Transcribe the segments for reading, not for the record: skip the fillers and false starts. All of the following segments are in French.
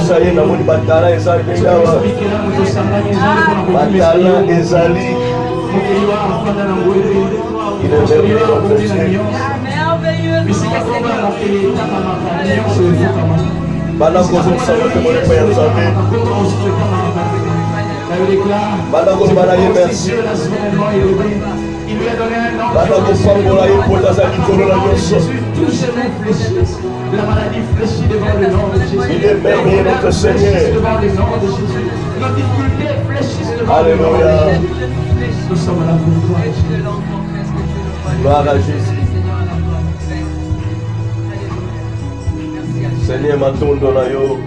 ça y est, dans mon batala, et ça y est, batala, et ça y est. Il est merveilleux, notre Dieu. Maintenant que vous savez que mon Père vous avez. Maintenant que vous avez merci. Maintenant que vous avez pour la la maladie fléchit devant le nom de Jésus. Il est merveilleux notre Seigneur. Devant le nom de Jésus. Nos difficultés fléchissent devant le nom de Jésus. Nous sommes là pour toi, Jésus. Gloire à Jésus. Seigneur, maintenant dans yo.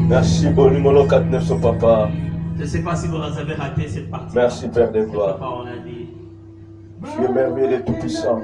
Merci pour le numéro 49, son papa. Je ne sais pas si vous avez raté cette partie. Merci Père de gloire. Tu es merveilleux et tout-puissant.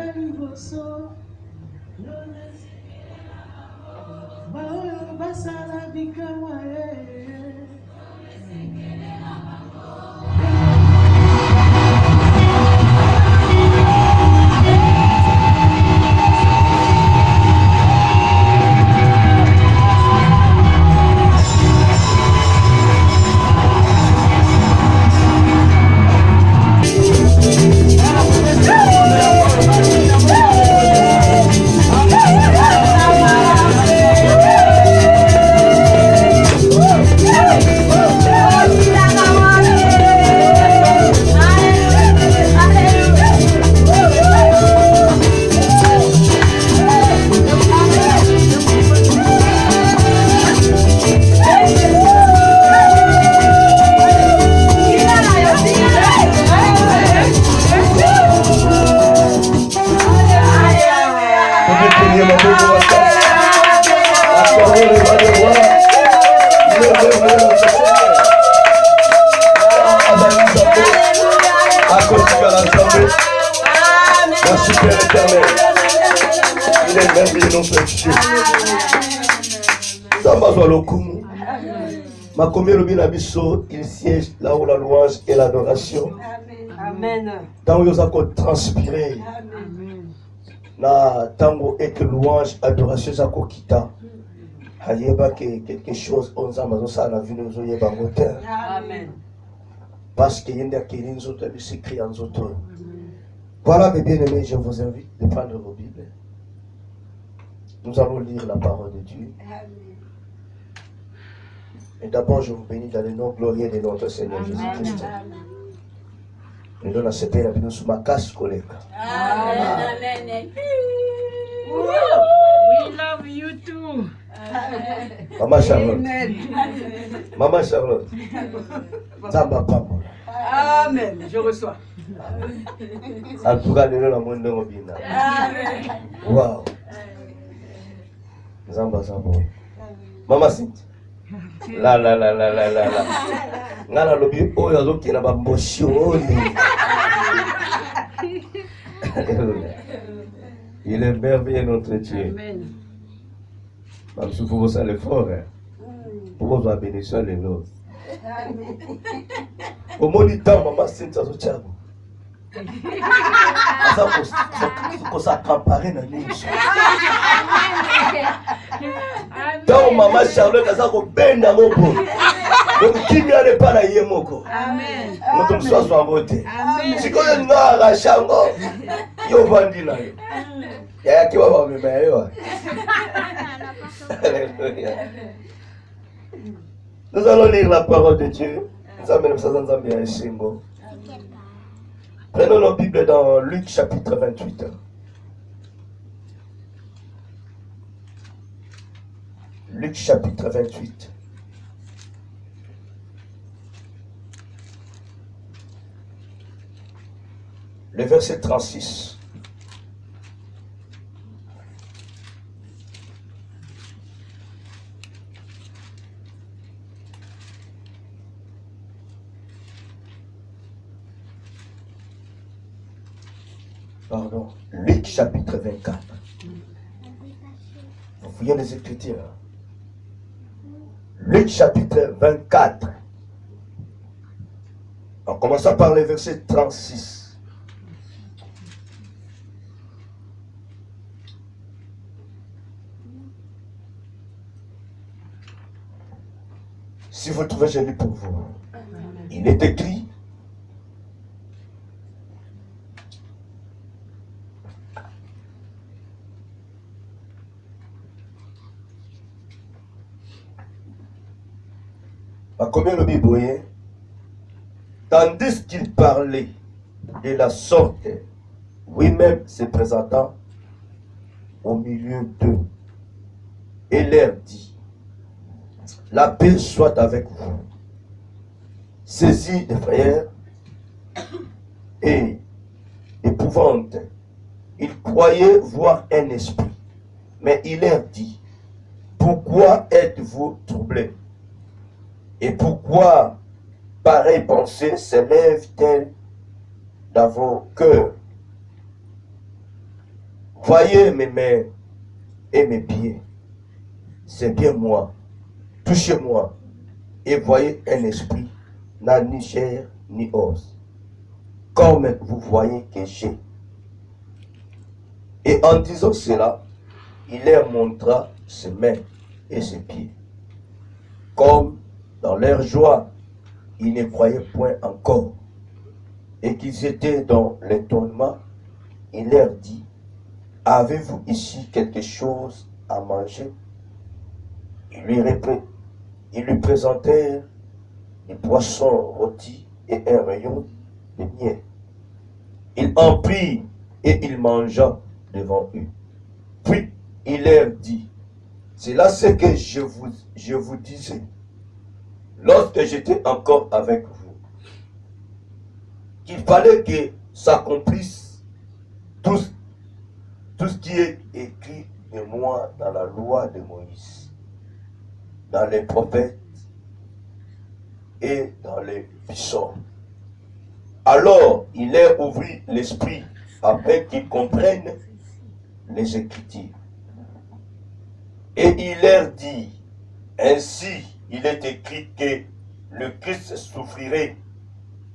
Il siège là où la louange et l'adoration. Amen. Tant où vous avez transpiré. Na tango et que louange, adoration, ça kokita. Ayeba quelque chose, on s'amazo ça la vie nous oyeba moteur. Amen. Parce qu'il y a des autres qui s'écrit en autres. Voilà mes bien-aimés, je vous invite de prendre vos Bibles. Nous allons lire la parole de Dieu. Amen. Et d'abord, je vous bénis dans le nom glorieux de notre Seigneur Jésus-Christ. Et nous, ce Père, nous sommes à casse collègue. Amen. We love you too. Maman Charlotte. Maman Charlotte. Zamba Pambo. Amen. Je reçois. En tout cas, nous sommes dans le monde. Wow. Zamba Zamba. Maman Cynthia. La. Ngana lobi oyo azokina ba mboshoni. Il est merveilleux notre Dieu. Amen. Même si vous faites l'effort, pour vous bénédiction les lots. Au moment du temps, maman Cynthia Zotiago. Ça s'accaparer dans les gens. Tant maman Charlotte a ça qu'on benda moko. Donc qui n'y a pas la yemoko. Amen. Nous sommes soit voté. Amen. Si qu'on est dans la chango, yo vandi là. Ya qui va voir mes meilleurs. Nous allons lire la parole de Dieu. Nous allons ça dans un bien single. Prenons nos Bibles dans Luc chapitre 28. Luc chapitre 28. Le verset 36. Pardon, Luc chapitre 24. Vous fouillez les Écritures. Luc chapitre 24. En commençant par le verset 36. Si vous trouvez, je lis pour vous. Il est écrit, à combien le Bible, tandis qu'il parlait de la sorte, lui-même se présentant au milieu d'eux, et leur dit, la paix soit avec vous. Saisi de frayeur et d'épouvante, il croyait voir un esprit, mais il leur dit, pourquoi êtes-vous troublés? Et pourquoi pareille pensée s'élève-t-elle dans vos cœurs? Voyez mes mains et mes pieds, c'est bien moi. Touchez-moi et voyez un esprit, n'a ni chair ni os, comme vous voyez que j'ai. Et en disant cela, il leur montra ses mains et ses pieds. Comme dans leur joie, ils ne croyaient point encore, et qu'ils étaient dans l'étonnement, il leur dit, avez-vous ici quelque chose à manger? Ils lui présentèrent des poissons rôtis et un rayon de miel. Il en prit et il mangea devant eux. Puis il leur dit, c'est là ce que je vous disais, lorsque j'étais encore avec vous, qu'il fallait que s'accomplisse tout ce qui est écrit de moi dans la loi de Moïse, dans les prophètes et dans les psaumes. Alors il leur ouvrit l'esprit afin qu'ils comprennent les Écritures. Et il leur dit, ainsi il est écrit que le Christ souffrirait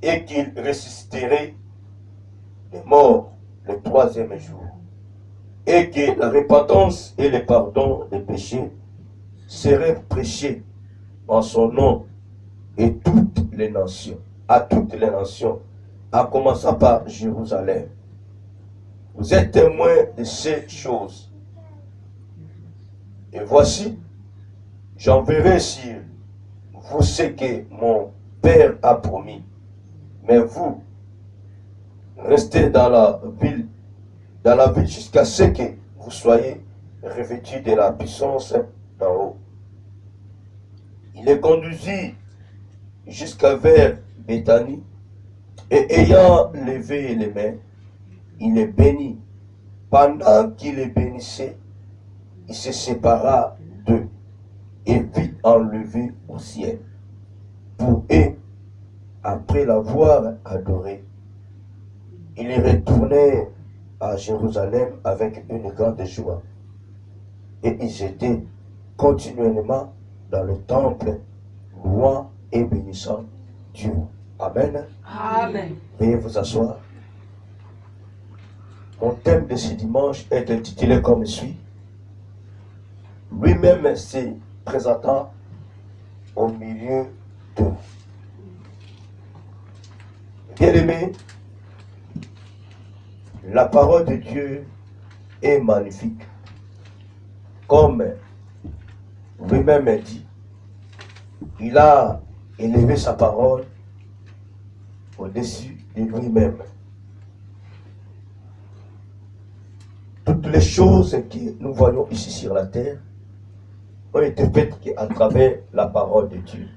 et qu'il ressusciterait des morts le troisième jour, et que la repentance et le pardon des péchés seraient prêchés en son nom et toutes les nations, à toutes les nations, en commençant par Jérusalem. Vous êtes témoins de ces choses. Et voici, j'enverrai sur vous ce que mon Père a promis. Mais vous, restez dans la ville jusqu'à ce que vous soyez revêtus de la puissance d'en haut. Il les conduisit jusqu'à vers Béthanie, et ayant levé les mains, il les bénit. Pendant qu'il les bénissait, il se sépara d'eux et fut enlevé au ciel. Pour eux, après l'avoir adoré, ils retournaient à Jérusalem avec une grande joie. Et ils étaient continuellement dans le temple, louant et bénissant Dieu. Amen. Amen. Veuillez vous asseoir. Mon thème de ce dimanche est intitulé comme suit. Lui-même se présentant au milieu d'eux. Bien-aimés, la parole de Dieu est magnifique. Comme lui-même dit, il a élevé sa parole au-dessus de lui-même. Toutes les choses que nous voyons ici sur la terre ont été faites à travers la parole de Dieu.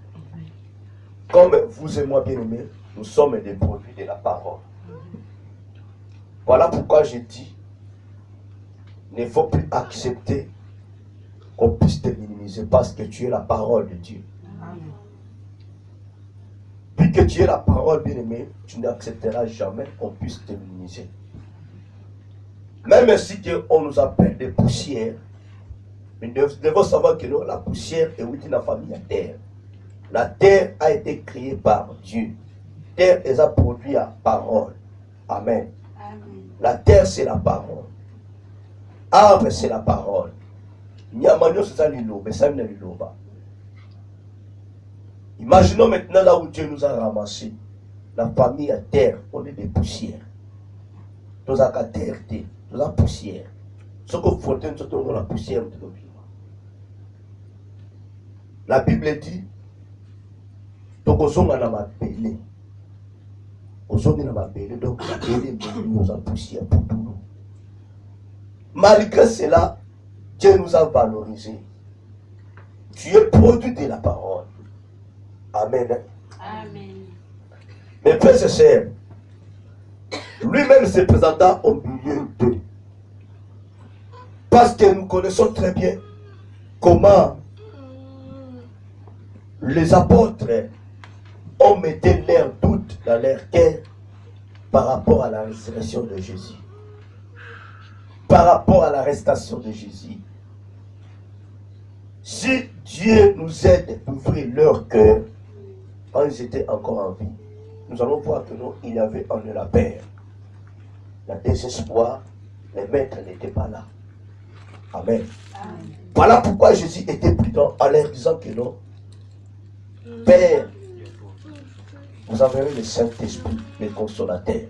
Comme vous et moi, bien-aimés, nous sommes des produits de la parole. Voilà pourquoi je dis, il ne faut plus accepter qu'on puisse te minimiser parce que tu es la parole de Dieu. Puis que tu es la parole, bien-aimé, tu n'accepteras jamais qu'on puisse te minimiser. Même si on nous appelle des poussières, nous devons savoir que nous, la poussière est où la famille à terre. La terre a été créée par Dieu. Terre les a produit à parole. Amen. La terre, c'est la parole. Arbre, c'est la parole. Nyamanyo, c'est ça l'ilo, mais ça n'est l'ilo pas. Imaginons maintenant là où Dieu nous a ramassés. La famille à terre, on est des poussières. Nous avons à terre, nous avons poussière. Ce que vous faites, nous avons la poussière de nos vies. La Bible dit, Tokozonga na mabele. Ozonga na mabele, donc mabele nous a poussière pour tout nous. Malgré cela, Dieu nous a valorisés. Tu es produit de la parole. Amen. Amen. Mes frères et sœurs, lui-même se présenta au milieu d'eux. Parce que nous connaissons très bien comment les apôtres ont mis leur doute dans leur cœur par rapport à la résurrection de Jésus. Par rapport à l'arrestation de Jésus. Si Dieu nous aide à ouvrir leur cœur quand ils étaient encore en vie, nous allons voir que non, il y avait en eux la peur, la désespoir, les maîtres n'étaient pas là. Amen. Amen. Voilà pourquoi Jésus était prudent en leur disant que non, Père, vous enverrez le Saint-Esprit, le consolateur,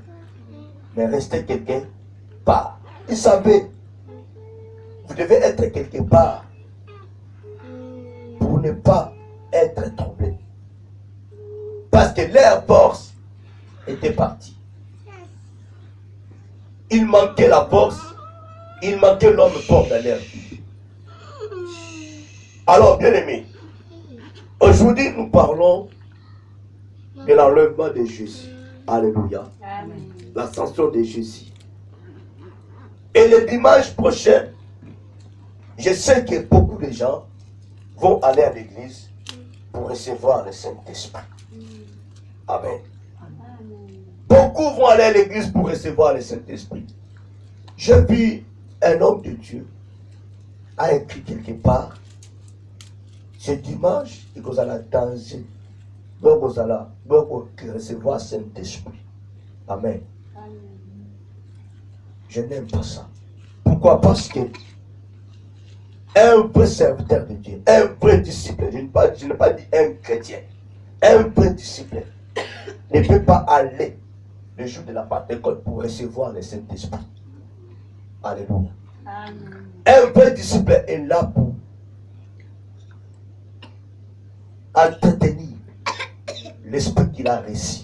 mais restez quelque part. Il savait, vous devez être quelque part pour ne pas être troublé. Parce que leur force était partie. Il manquait la force, il manquait l'homme fort dans leur vie. Alors, bien aimés, aujourd'hui nous parlons de l'enlèvement de Jésus. Alléluia. L'ascension de Jésus. Et le dimanche prochain, je sais que beaucoup de gens vont aller à l'église pour recevoir le Saint-Esprit. Amen. Beaucoup vont aller à l'église pour recevoir le Saint-Esprit. J'ai vu un homme de Dieu a écrit quelque part, ce dimanche, et que vous allez danser, vous allez recevoir le Saint-Esprit. Amen. Je n'aime pas ça. Pourquoi? Parce que un vrai serviteur de Dieu, un vrai disciple, je n'ai pas dit un chrétien, un vrai disciple ne peut pas aller le jour de la Pentecôte pour recevoir le Saint-Esprit. Alléluia. Amen. Un vrai disciple est là pour entretenir l'esprit qu'il a reçu.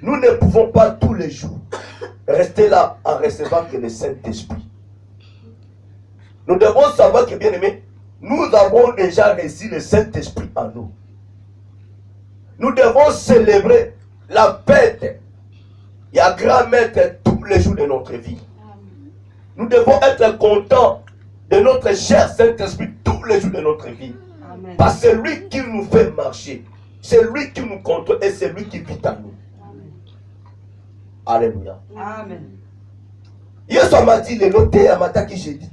Nous ne pouvons pas tous les jours rester là en recevant que le Saint-Esprit. Nous devons savoir que, bien aimé, nous avons déjà reçu le Saint-Esprit en nous. Nous devons célébrer la fête et à grand maître tous les jours de notre vie. Nous devons être contents de notre cher Saint-Esprit tous les jours de notre vie. Amen. Parce que c'est lui qui nous fait marcher. C'est lui qui nous contrôle et c'est lui qui vit en nous. Amen. Alléluia. Amen. Yesu m'a dit, le noté à matin qui j'ai dit,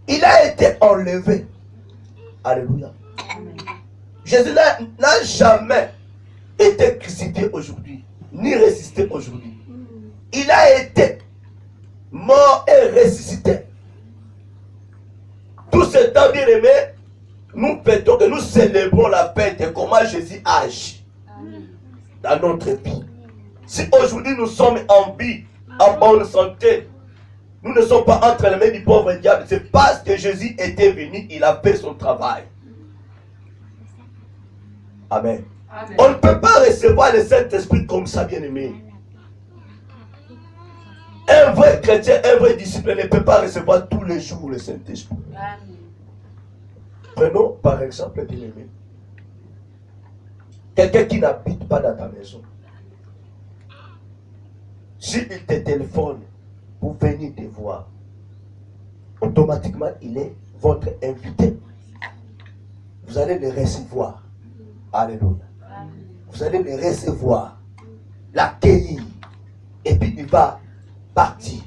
il a été enlevé. Alléluia. Amen. Jésus n'a jamais été crucifié aujourd'hui, ni ressuscité aujourd'hui. Il a été mort et ressuscité. Tout ce temps, bien aimé, nous fêtons que nous célébrons la fête et comment Jésus agit dans notre vie. Si aujourd'hui nous sommes en vie, en bonne santé, nous ne sommes pas entre les mains du pauvre diable, c'est parce que Jésus était venu, il a fait son travail. Amen. Amen. On ne peut pas recevoir le Saint-Esprit comme ça, bien aimé. Un vrai chrétien, un vrai disciple ne peut pas recevoir tous les jours le Saint-Esprit. Prenons par exemple, bien aimé, quelqu'un qui n'habite pas dans ta maison. S'il te téléphone pour venir te voir, automatiquement il est votre invité. Vous allez le recevoir. Alléluia. Vous allez le recevoir, l'accueillir, et puis il va partir.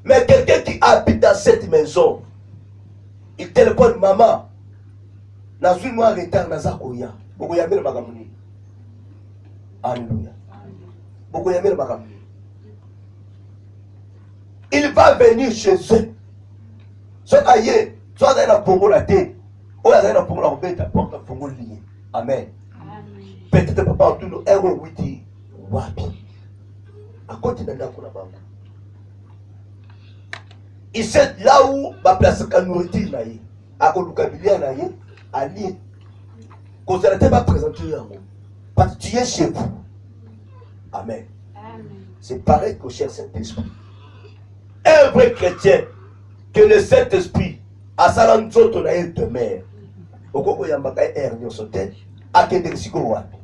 Mais quelqu'un qui habite dans cette maison, il téléphone maman, nazui-moi retard nazakoya. Bogoyamel magamuni. Alléluia. Bogoyamel magamuni. Il va venir chez eux. Ce aïe, Soit dans la pongo la tête, ou dans la pongo la robe, porte la pongo lié. Amen. Peut-être papa tout le héros witi wapi. À côté de la banque. Et c'est là où ma place la nourriture naïe, à Olukabilia naïe, à lier. Quand ça n'était pas présenté parce que tu es chez vous. Amen. C'est pareil qu'au cher Saint-Esprit. Un vrai chrétien, que le Saint-Esprit a salanzoto na il demeure. Okoko yambaka ernyo sote, akende siko wapi.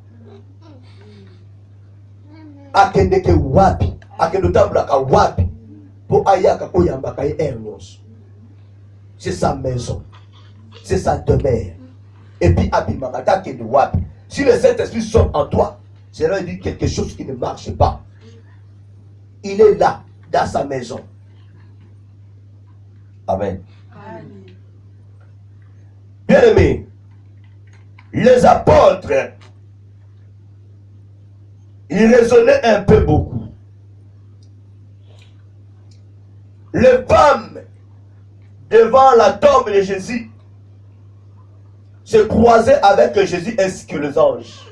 Akende ke wapi, akende tambla wapi. Pour ayaka ko yambaka ernyo. C'est sa maison. C'est sa demeure. Et puis abimaka ke de wapi. Si le Saint-Esprit sort en toi, cela dit quelque chose qui ne marche pas. Il est là, dans sa maison. Amen. Bien-aimés, les apôtres, ils raisonnaient un peu beaucoup. Les femmes, devant la tombe de Jésus, se croisaient avec Jésus ainsi que les anges.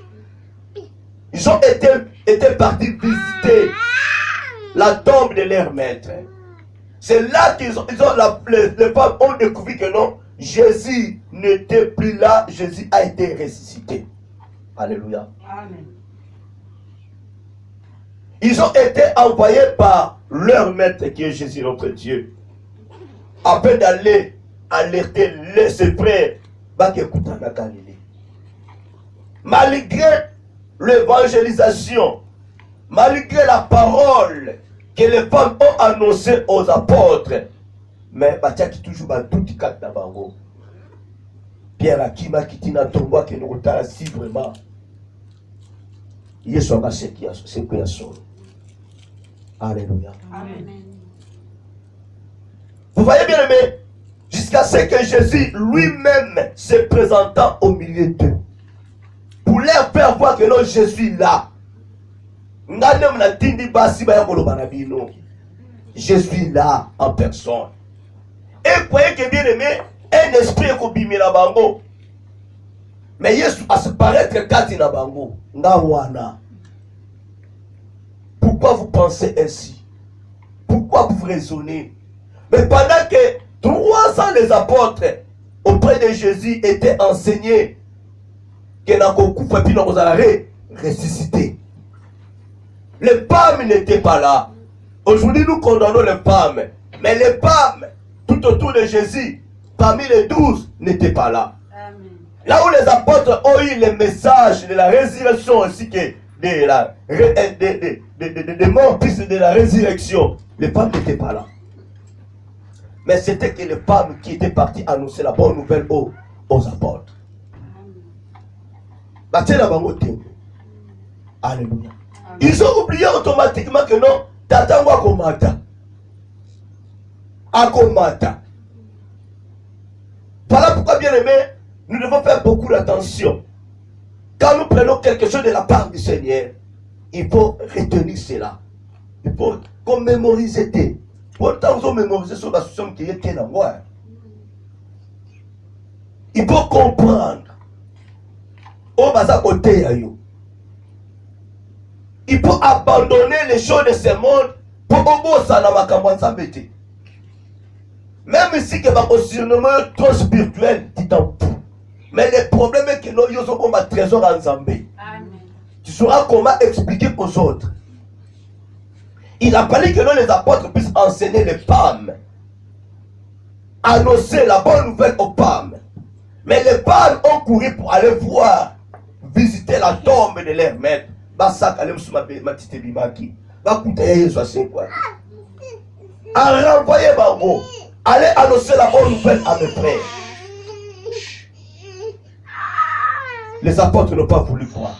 Ils ont été partis visiter la tombe de leur maître. C'est là qu'ils ont les femmes ont découvert que non, Jésus n'était plus là, Jésus a été ressuscité. Alléluia. Amen. Ils ont été envoyés par leur maître qui est Jésus notre Dieu, afin d'aller alerter les frères qui écoutent la Galilée. Malgré l'évangélisation, malgré la parole que les femmes ont annoncée aux apôtres, mais Batiaki toujours tout kat na bango. Pierre Akima qui tina tomba que nous retard si vraiment. Yesu a ce qui a son. Alléluia. Amen. Vous voyez bien aimé, jusqu'à ce que Jésus lui-même se présentant au milieu d'eux, pour leur faire voir que non, je suis là. Je suis là en personne. Et vous voyez que bien aimé, un esprit est comme la bango. Mais Jésus a se paraître kati na bango. Ngawana. Pourquoi vous pensez ainsi? Pourquoi vous raisonnez? Mais pendant que 300 les apôtres auprès de Jésus étaient enseignés que n'a pas puis nous allons ressusciter. Les femmes n'étaient pas là. Aujourd'hui, nous condamnons les femmes. Mais les femmes, tout autour de Jésus, parmi les 12, n'étaient pas là. Amen. Là où les apôtres ont eu le message de la résurrection ainsi que de morts puis de la résurrection, les femmes n'étaient pas là. Mais c'était que les femmes qui étaient parties annoncer la bonne nouvelle aux apôtres. Alléluia. Ils ont oublié automatiquement que non, Tata Wakomata. Akomata. Voilà pourquoi, bien aimé, nous devons faire beaucoup d'attention. Quand nous prenons quelque chose de la part du Seigneur, il faut retenir cela. Il faut mémoriser. Pourtant, vous avez mémorisé sur la situation qui est en moi. Il faut comprendre. Il faut abandonner les choses de ce monde pour que même si que va surnommer trop spirituel, tu t'en fous. Mais le problème est que nous avons un trésor en Zambie. Tu sauras comment expliquer aux autres. Il a fallu que nous, les apôtres, puissent enseigner les femmes, annoncer la bonne nouvelle aux femmes. Mais les femmes ont couru pour aller voir, visiter la tombe de leur maître. À renvoyer Bango, allez annoncer la bonne nouvelle à mes frères. Les apôtres n'ont pas voulu croire.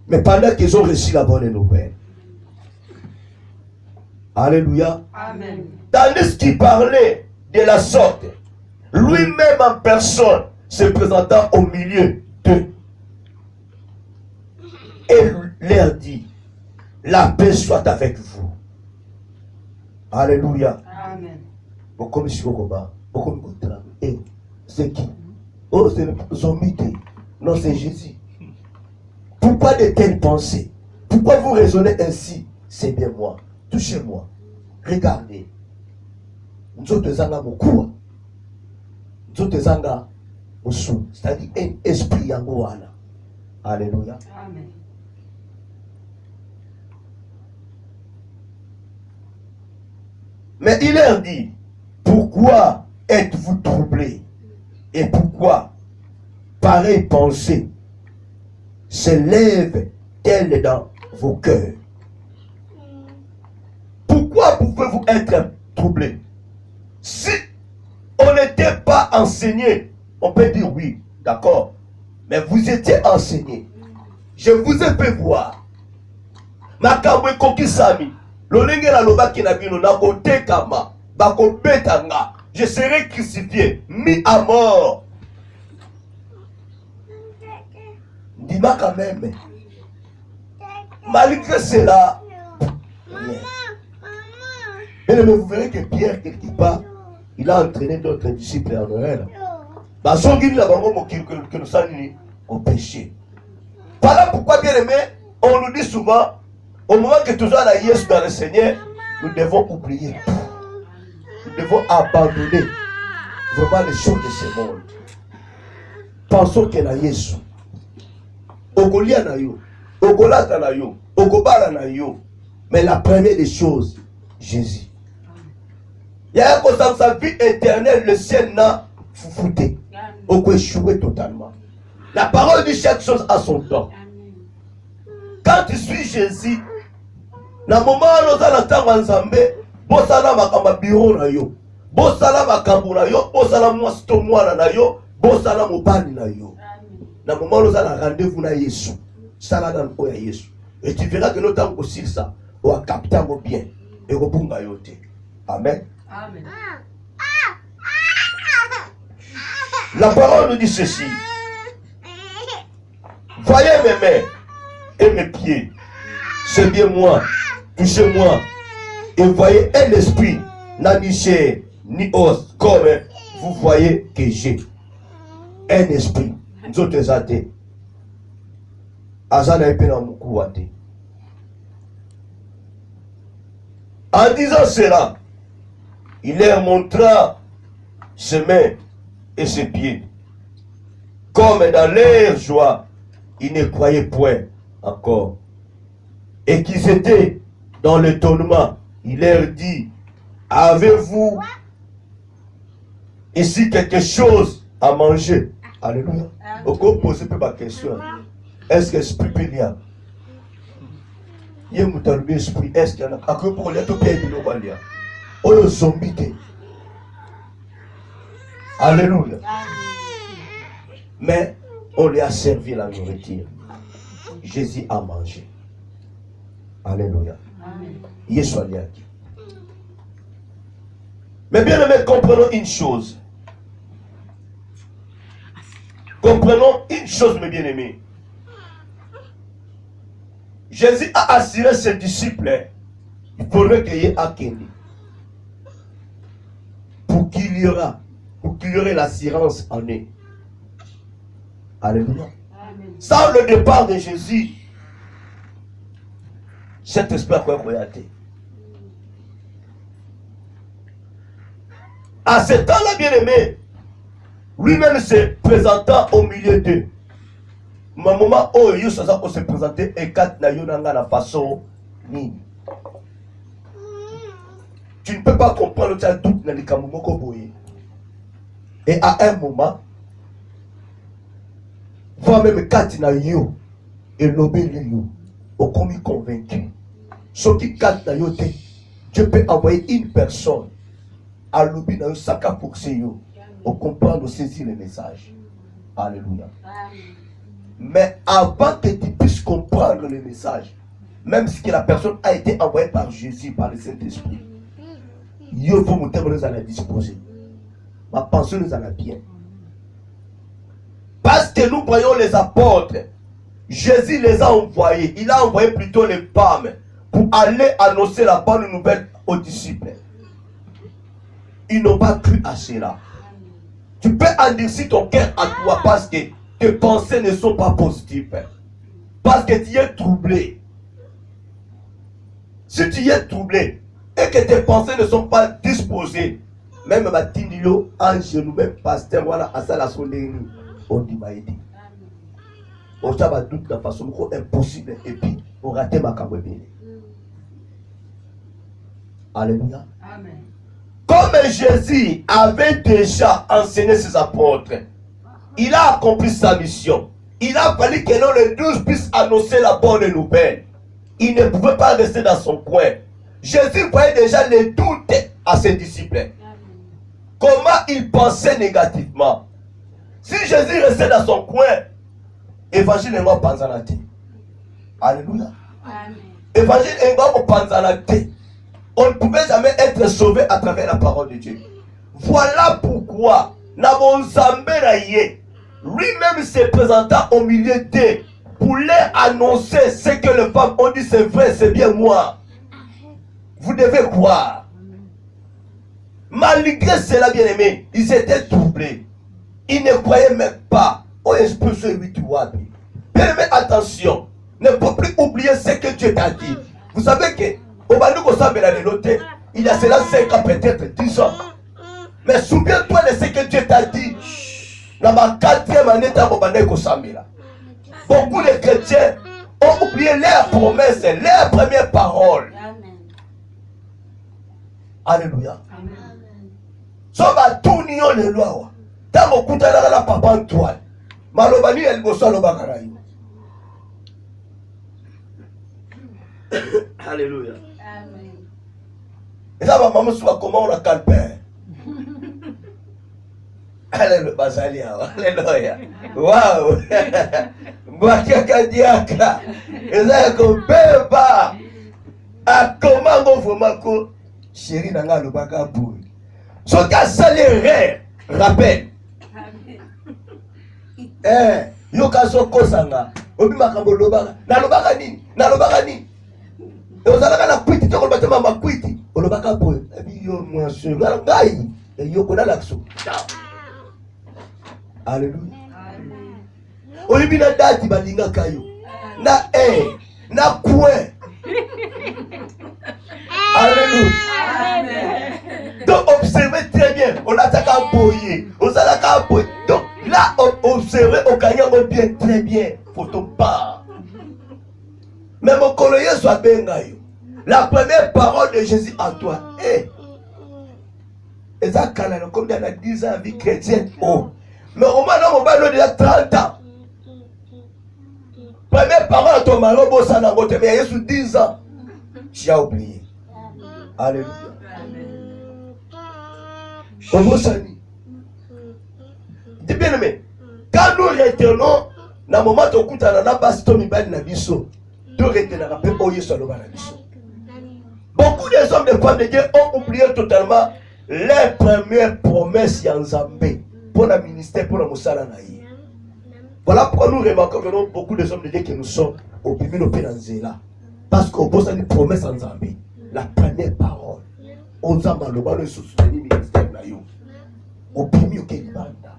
Mais pendant qu'ils ont reçu la bonne nouvelle, Alléluia. Amen. Tandis qu'il parlait de la sorte, lui-même en personne se présentant au milieu d'eux. Et leur dit, la paix soit avec vous. Alléluia. Amen. Et c'est qui? Oh, c'est le zombie. Non, c'est Jésus. Pourquoi de telles pensées? Pourquoi vous raisonnez ainsi? C'est bien moi. Touchez-moi. Regardez. Nous autres zanga mokua. Nous autres zanga mosu. C'est-à-dire un esprit yangoana. Alléluia. Amen. Mais il leur dit, pourquoi êtes-vous troublés? Et pourquoi pareille pensée s'élève-t-elle dans vos cœurs? Pourquoi pouvez-vous être troublés? Si on n'était pas enseigné, on peut dire oui, d'accord. Mais vous étiez enseigné. Je vous ai fait voir. Makamwe kokisami. Lolenge la loba kinabino na otekama. Bako betanga. Je serai crucifié, mis à mort. Dis-moi quand même. Malgré cela, mais vous verrez que Pierre, quelque part, il a entraîné d'autres disciples en Noël. Que nous sommes au péché. Voilà pourquoi, bien aimé, on nous dit souvent, au moment que tu sois Yesu dans le Seigneur, nous devons oublier tout. Nous devons abandonner vraiment les choses de ce monde. Pensons que na Yesu. Ogolia na yo, Ogolata na yo, Ogobala na yo. Mais la première des choses, Jésus. Il y a un constat de sa vie éternelle, le ciel n'a fouté. On peut échouer totalement. La parole dit chaque chose à son temps. Quand tu suis Jésus, na moment où nous allons ensemble, bosala makamba bureau na yo, bosala makambu na yo, bosala mwasito mwana na yo, bosala mobali na yo. Na moment où nous allons rendez-vous na Yesu, sala dans le ya Yesu. Et tu verras que nous avons aussi ça, on va capter bien et on bunga yote. Amen. Amen. La parole nous dit ceci. Voyez mes mains et mes pieds. C'est bien moi. Touchez-moi. Et voyez un esprit, n'a ni chair, ni os, comme vous voyez que j'ai. Un esprit. Nous autres athées. Azana epena muku athée. En disant cela, il leur montra ses mains et ses pieds. Comme dans leur joie, ils ne croyaient point encore. Et qu'ils étaient dans l'étonnement, il leur dit, avez-vous ici quelque chose à manger? Alléluia. Pourquoi poser ma question? Est-ce que l'esprit peut y avoir? Il y a un esprit. Est-ce qu'il y en a? À quoi pour les tout pays de l'Ovalia? Oh, le zombie. Alléluia. Mais on lui a servi la nourriture. Jésus a mangé. Alléluia. Yesu aliaki. Mais bien aimé, comprenons une chose. Comprenons une chose, mes bien-aimés. Jésus a assuré ses disciples, il faudrait qu'il y ait Akendi. Pour qu'il y aurait l'assurance en eux. Alléluia. Sans le départ de Jésus, cet esprit a quoi croyaté. À ce temps-là, bien-aimé, lui-même se présentant au milieu d'eux. Ma moment où il se présentait et quatre na la façon ni. Tu ne peux pas comprendre le doute dans les kamumoko boye. Et à un moment, voir même quatre na yo et l'obéir yo, au commis convaincu. Ce qui quatre na yo te, Dieu peut envoyer une personne à l'obéir dans le sac à yo, au comprendre, au saisir le message. Alléluia. Mais avant que tu puisses comprendre le message, même si la personne a été envoyée par Jésus, par le Saint-Esprit, il faut mon terme nous en a disposé. Ma pensée nous en a bien. Parce que nous voyons les apôtres, Jésus les a envoyés. Il a envoyé plutôt les femmes pour aller annoncer la bonne nouvelle aux disciples. Ils n'ont pas cru à cela. Tu peux endurcir ton cœur à toi parce que tes pensées ne sont pas positives. Parce que tu es troublé. Si tu es troublé et que tes pensées ne sont pas disposées, même Matindio, Ange, nous-mêmes, pasteur, voilà, à ça la sonnerie, on dit Maïdi. On s'en va doute de façon impossible et puis on rate ma camouébé. Alléluia. Amen. Comme Jésus avait déjà enseigné ses apôtres, il a accompli sa mission. Il a fallu que l'on les 12 puissent annoncer la bonne nouvelle. Il ne pouvait pas rester dans son coin. Jésus voyait déjà les doutes à ses disciples. Comment il pensait négativement. Si Jésus restait dans son coin, évangile n'est pas panzanate. Alléluia. Évangile n'est pas panzanate. On ne pouvait jamais être sauvé à travers la parole de Dieu. Voilà pourquoi lui-même se présenta au milieu d'eux pour leur annoncer ce que les femmes ont dit, c'est vrai, c'est bien moi. Vous devez croire. Malgré cela, bien aimé, ils étaient troublés. Ils ne croyaient même pas au esprit sur 8 watts. Bien aimé, attention, ne faut plus oublier ce que Dieu t'a dit. Vous savez que il y a cela 5 ans, peut-être 10 ans. Mais souviens-toi de ce que Dieu t'a dit. Dans ma 4e année, beaucoup de chrétiens ont oublié leurs promesses, leurs premières paroles. Alléluia. Soba tout nion le loi. Tant beaucoup de la papa Antoine. Malobani el bosso lobakarayo. Alléluia. Et ça va maman soit comment on la calpère. Alléluia. Basalia. Alléluia. Waouh. Mwakaka diaka. Et ça comme beba. A comment on vraiment ko chéri nanga lobaka pour. Ce qu'a salé rappel. Yoka soko sanga. Obi makambo lobaka. Na lobaka nini? Na lobaka nini? Et vous allez la cuite, tu vas ma cuite. On le va capoter. Et puis, yo, moi, je suis là, et yo, connais l'action. Alléluia. On lui dit, na date, balinga kayo. Na na coin. Alléluia. Donc, observez très bien. On attaque à boyer. On s'attaque à boyer. Donc, là, observez, on gagne bien, très bien. Faut ton part. Mais mon collègue soit bengayo. La première parole de Jésus à toi. Et ça, comme dans la 10 ans, vie chrétienne. Oh. Mais au moins, on va déjà 30 ans. Première parole à toi, Marobo Sanangote, mais il y a 10 ans. Tu as oublié. Alléluia. Dis bien aimé. Quand nous retenons, dans le moment où nous avons passé au milieu de la mission, beaucoup des hommes et femmes de Dieu ont oublié totalement les premières promesses en Zambé pour le ministère, pour le Moussala Naï. Voilà pourquoi nous remarquons que nous, beaucoup des hommes de Dieu que nous sommes au premier Pénanzela. Parce qu'on pose une promesse en Zambé. La première parole. On Zamba le bas de soutenir le ministère Naïo. Au premier Kélibanda.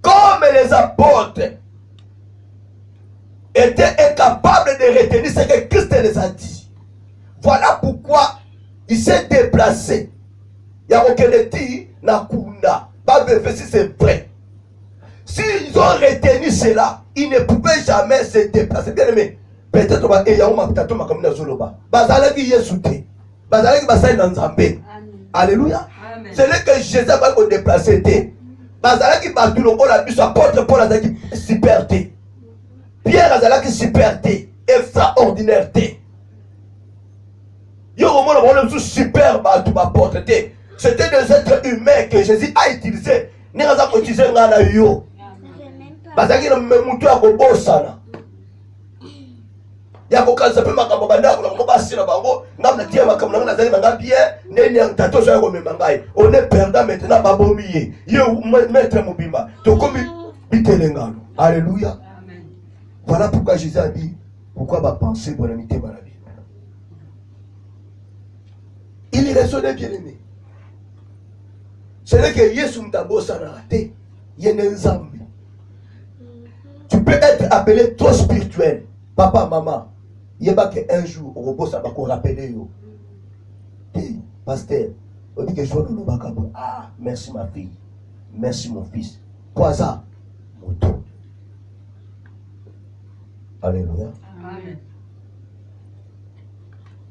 Comme les apôtres était incapable de retenir ce que Christ les a dit. Voilà pourquoi il s'est déplacé. Il y a aucun dit Nakunda. Si c'est vrai. S'ils ont retenu cela, ils ne pouvaient jamais se déplacer. Bien aimé, peut-être que il y a un mapitato comme dans Zoloba. Bazalaki Yesouté. Bazalaki Basai dans Zambé. Alléluia. C'est là que Jésus va se déplacer. Bazalaki Batulo, on a vu son apôtre Paul a dit superté. Pierre Azalaki superté, extraordinaire. Yo au moins on a superbe à tout apporté. C'était des êtres humains que Jésus a utilisé. Ni raza ko utiliser ngana yo. Bazaki na mmutu ya kobosana. ya kokanisa pe makambo bandako na ko basina bango ngamna tie makambo na nazali nanga bien nene tato so ko memangai on est perdant maintenant babomi ye maître mobimba to komi bitelengano. Alléluia. Amen. Voilà pourquoi Jésus a dit pourquoi va penser bonamité dans la vie. Il raisonnait bien aimé. Ce n'est que Yesu mtabo sana raté yenenzambi. Tu peux être appelé trop spirituel. Papa, maman, il y a que un jour, au robot, ça va qu'on rappelle. Hey, pasteur, on dit que je suis dans le bagabo. Ah, merci ma fille. Merci mon fils. Quoi ça? Moto. Alléluia. Amen.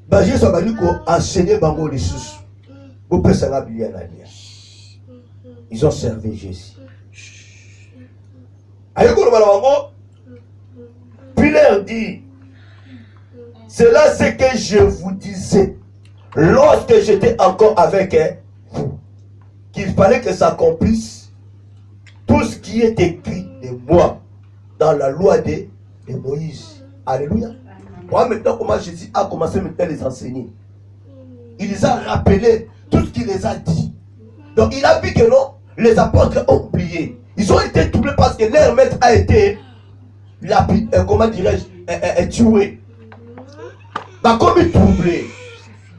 Bah, Jésus a dit qu'on enseignait Bango les sous. Vous pouvez savoir bien la vie. Ils ont servi Jésus. Puis leur dit, c'est là ce que je vous disais lorsque j'étais encore avec vous, qu'il fallait que s'accomplisse tout ce qui est écrit de moi dans la loi de Moïse. Alléluia. Moi maintenant, comment Jésus a commencé maintenant à les enseigner. Il les a rappelés tout ce qu'il les a dit. Donc il a vu que non, les apôtres ont oublié. Ils ont été troublés parce que leur maître a été, comment dirais-je, tué. Bah, comme il troublé,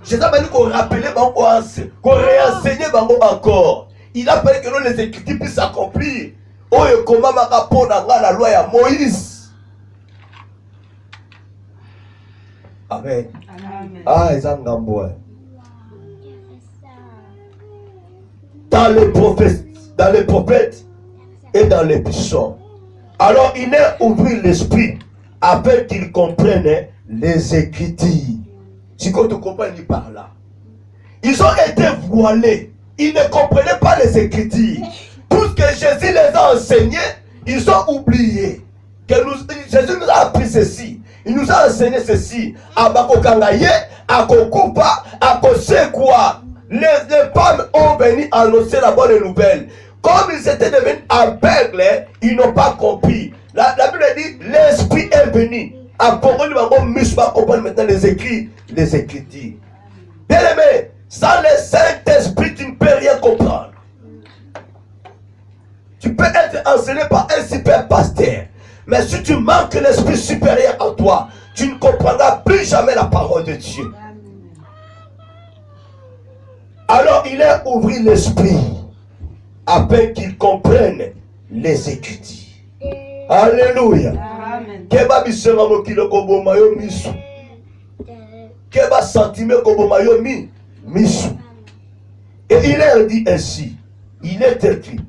Jésus a dit qu'on rappelait, qu'on réenseignait encore. Il a fallu que nous, les Écritures puissent s'accomplir. Oh, et comment m'a rapport dans la loi à Moïse. Amen. Ah, ils ont gamboé. Dans les prophètes et dans les psaumes. Alors il a ouvert l'esprit afin qu'ils comprennent les Écritures. Si tu comprends, il par là. Ils ont été voilés. Ils ne comprenaient pas les Écritures. Tout ce que Jésus les a enseignés, ils ont oublié. Jésus nous a appris ceci. Il nous a enseigné ceci. À Bakokangaye, à Kokupa, à Kosekwa. Les femmes ont venu annoncer la bonne nouvelle. Comme ils étaient devenus aveugles, ils n'ont pas compris. La Bible dit, l'esprit est venu. À comprendre maintenant les écrits, les Écritures. Bien aimé, sans le Saint-Esprit, tu ne peux rien comprendre. Tu peux être enseigné par un super pasteur. Mais si tu manques l'esprit supérieur en toi, tu ne comprendras plus jamais la parole de Dieu. Alors il a ouvert l'esprit afin qu'ils comprennent les Écritures. Alléluia. Keba bisema mokilo kobo mayo misu. Keba sentime kobo mayo misu. Et il leur dit ainsi, il est écrit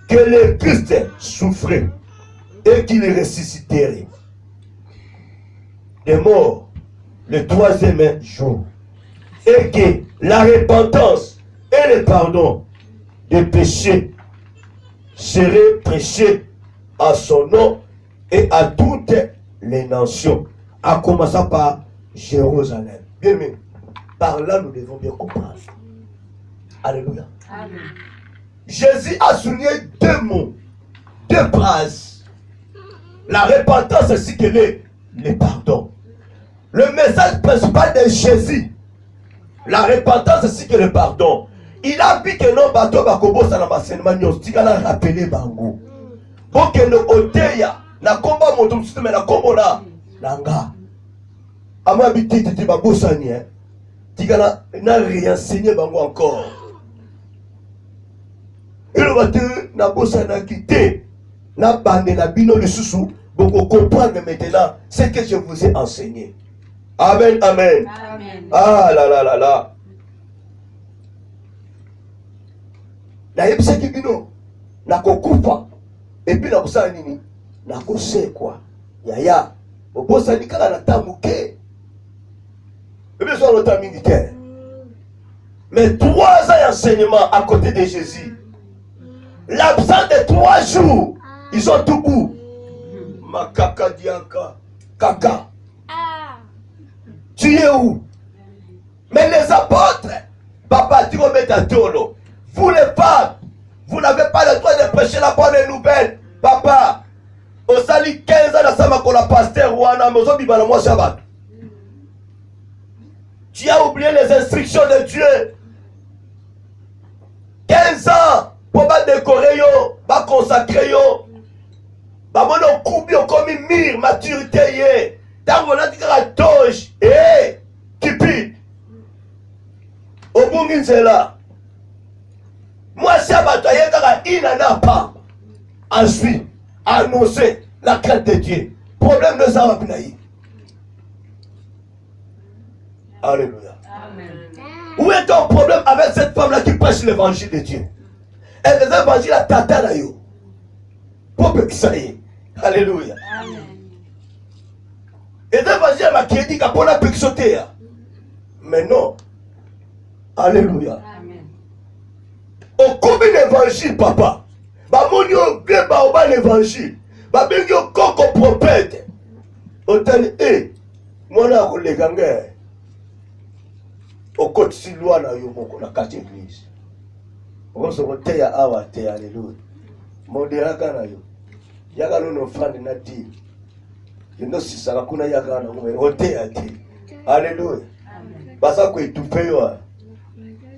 que le Christ souffrait et qu'il ressusciterait des morts le troisième jour. Et que la repentance et le pardon des péchés seraient prêchés à son nom et à toutes les nations, à commencer par Jérusalem. Bien, mais par là, nous devons bien comprendre. Alléluia. Amen. Jésus a souligné deux mots, deux phrases. La repentance ainsi que le pardon. Le message principal de Jésus, la repentance ainsi que le pardon. Il a vu que nos bateaux bakobo ça na masenema nyostika na rappeler bango. Pour que nos oteya na komba moto msume na kombo na langa. Ama biti tete babosani hein. Tika na réenseigner bango encore. Et le bateau na bosana quitté na bande na bino le susu. Beaucoup comprendre maintenant ce que je vous ai enseigné. Amen, amen. Amen. Ah là là là là. Na yebisaki bino na kokufa et puis na kusala nini na kosekwa yaya obosani kala na tamuke et so le temps militaire. Mais 3 ans d'enseignement à côté de Jésus, l'absence de 3 jours, ils sont tout bout. Makaka diaka kaka. Tu es où? Mais les apôtres, papa, tu vas mettre à tolo. Vous les femmes, vous n'avez pas le droit de prêcher la bonne nouvelle. Papa, Au sali 15 ans, ça m'a collé pasteur Wana, mais aujourd'hui, moi, Shabbat. Tu as oublié les instructions de Dieu. 15 ans, pour pas décorer, pas consacrer, pas mon coupi, comme une mire, maturité, tant qu'on a dit que la toge, cupide. Au bout de là, moi, Shabbat, il n'en a pas. Ensuite, annoncer la crainte de Dieu. Problème de ça, Alléluia. Amen. Où est ton problème avec cette femme-là qui prêche l'évangile de Dieu? Elle faisait l'évangile à Tata Layo. Pour que ça y est. Alléluia. Amen. Et l'évangile m'a dit qu'à pour la sauter. Mais non. Alléluia. Amen. Au combien d'évangile, papa? Bah, mon Dieu, bien, bah, l'évangile. Bah, bien, yo, coco prophète. Autant, moi, là, on les gagne. Au côté si loin na yo moko na quartier église. On se retrouve à Awate, alléluia. Modéra kana yo. Yaga no frande na di. Yendo sisaka kuna yaga na mo roté à di. Alléluia. Basa ko étouffer yo.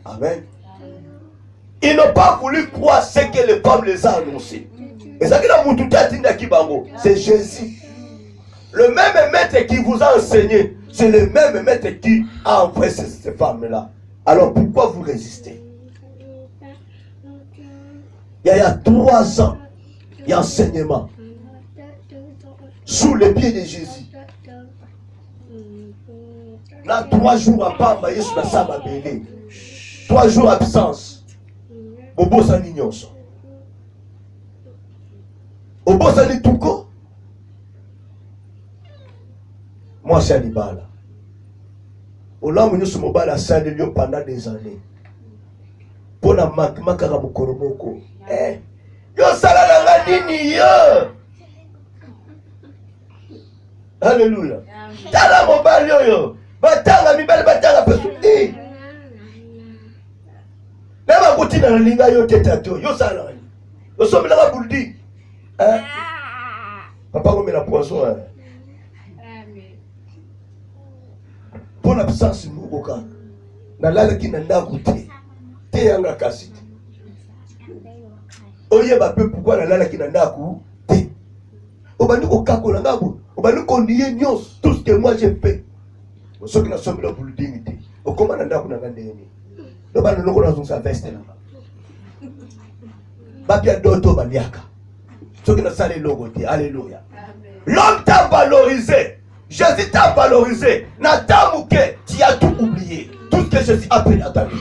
Amen. Ils n'ont pas voulu croire ce que les femmes les a annoncé. Et ça qui a moututa tinda kibango, c'est Jésus. Le même maître qui vous a enseigné, c'est le même maître qui a envoyé ces femmes-là. Alors pourquoi vous résistez? Il y a 3 ans, il y a enseignement sous les pieds de Jésus. Là, 3 jours à Pamba, il y a Saba Bélé. 3 jours d'absence. Bobo Sanignon. Bobo Sanituko. Moi, c'est Alibala. Au lendemain, nous sommes à Saint-Léon pendant des années. Pour la makara mokoromoko. Yo salala nini yo. Alléluia. Tala mobile yo. Batanga mibale batanga pesu. Nema kutina na linga yo tetato. Yo salala. Yo sommes là buldi. Papa comme la poisson. Pour l'absence de Moukoka, na lala ki nanda goûté, te yanga kasite. Oye ba peu pourquoi na lala ki nanda goûté. Obanu ko kako na ngabo, obanu ko nié nyos tout ce que moi j'ai fait. Ce que na somme la pour le dignité. O comment nanda ko na ngandeni. Obanu loko na zonsa veste na. Ba pia doto ba liaka. Ce que na sale logo te. Alléluia. L'homme t'a valorisé. Jésus t'a valorisé. Natamouké, tu as tout oublié. Tout ce que Jésus a fait dans ta vie.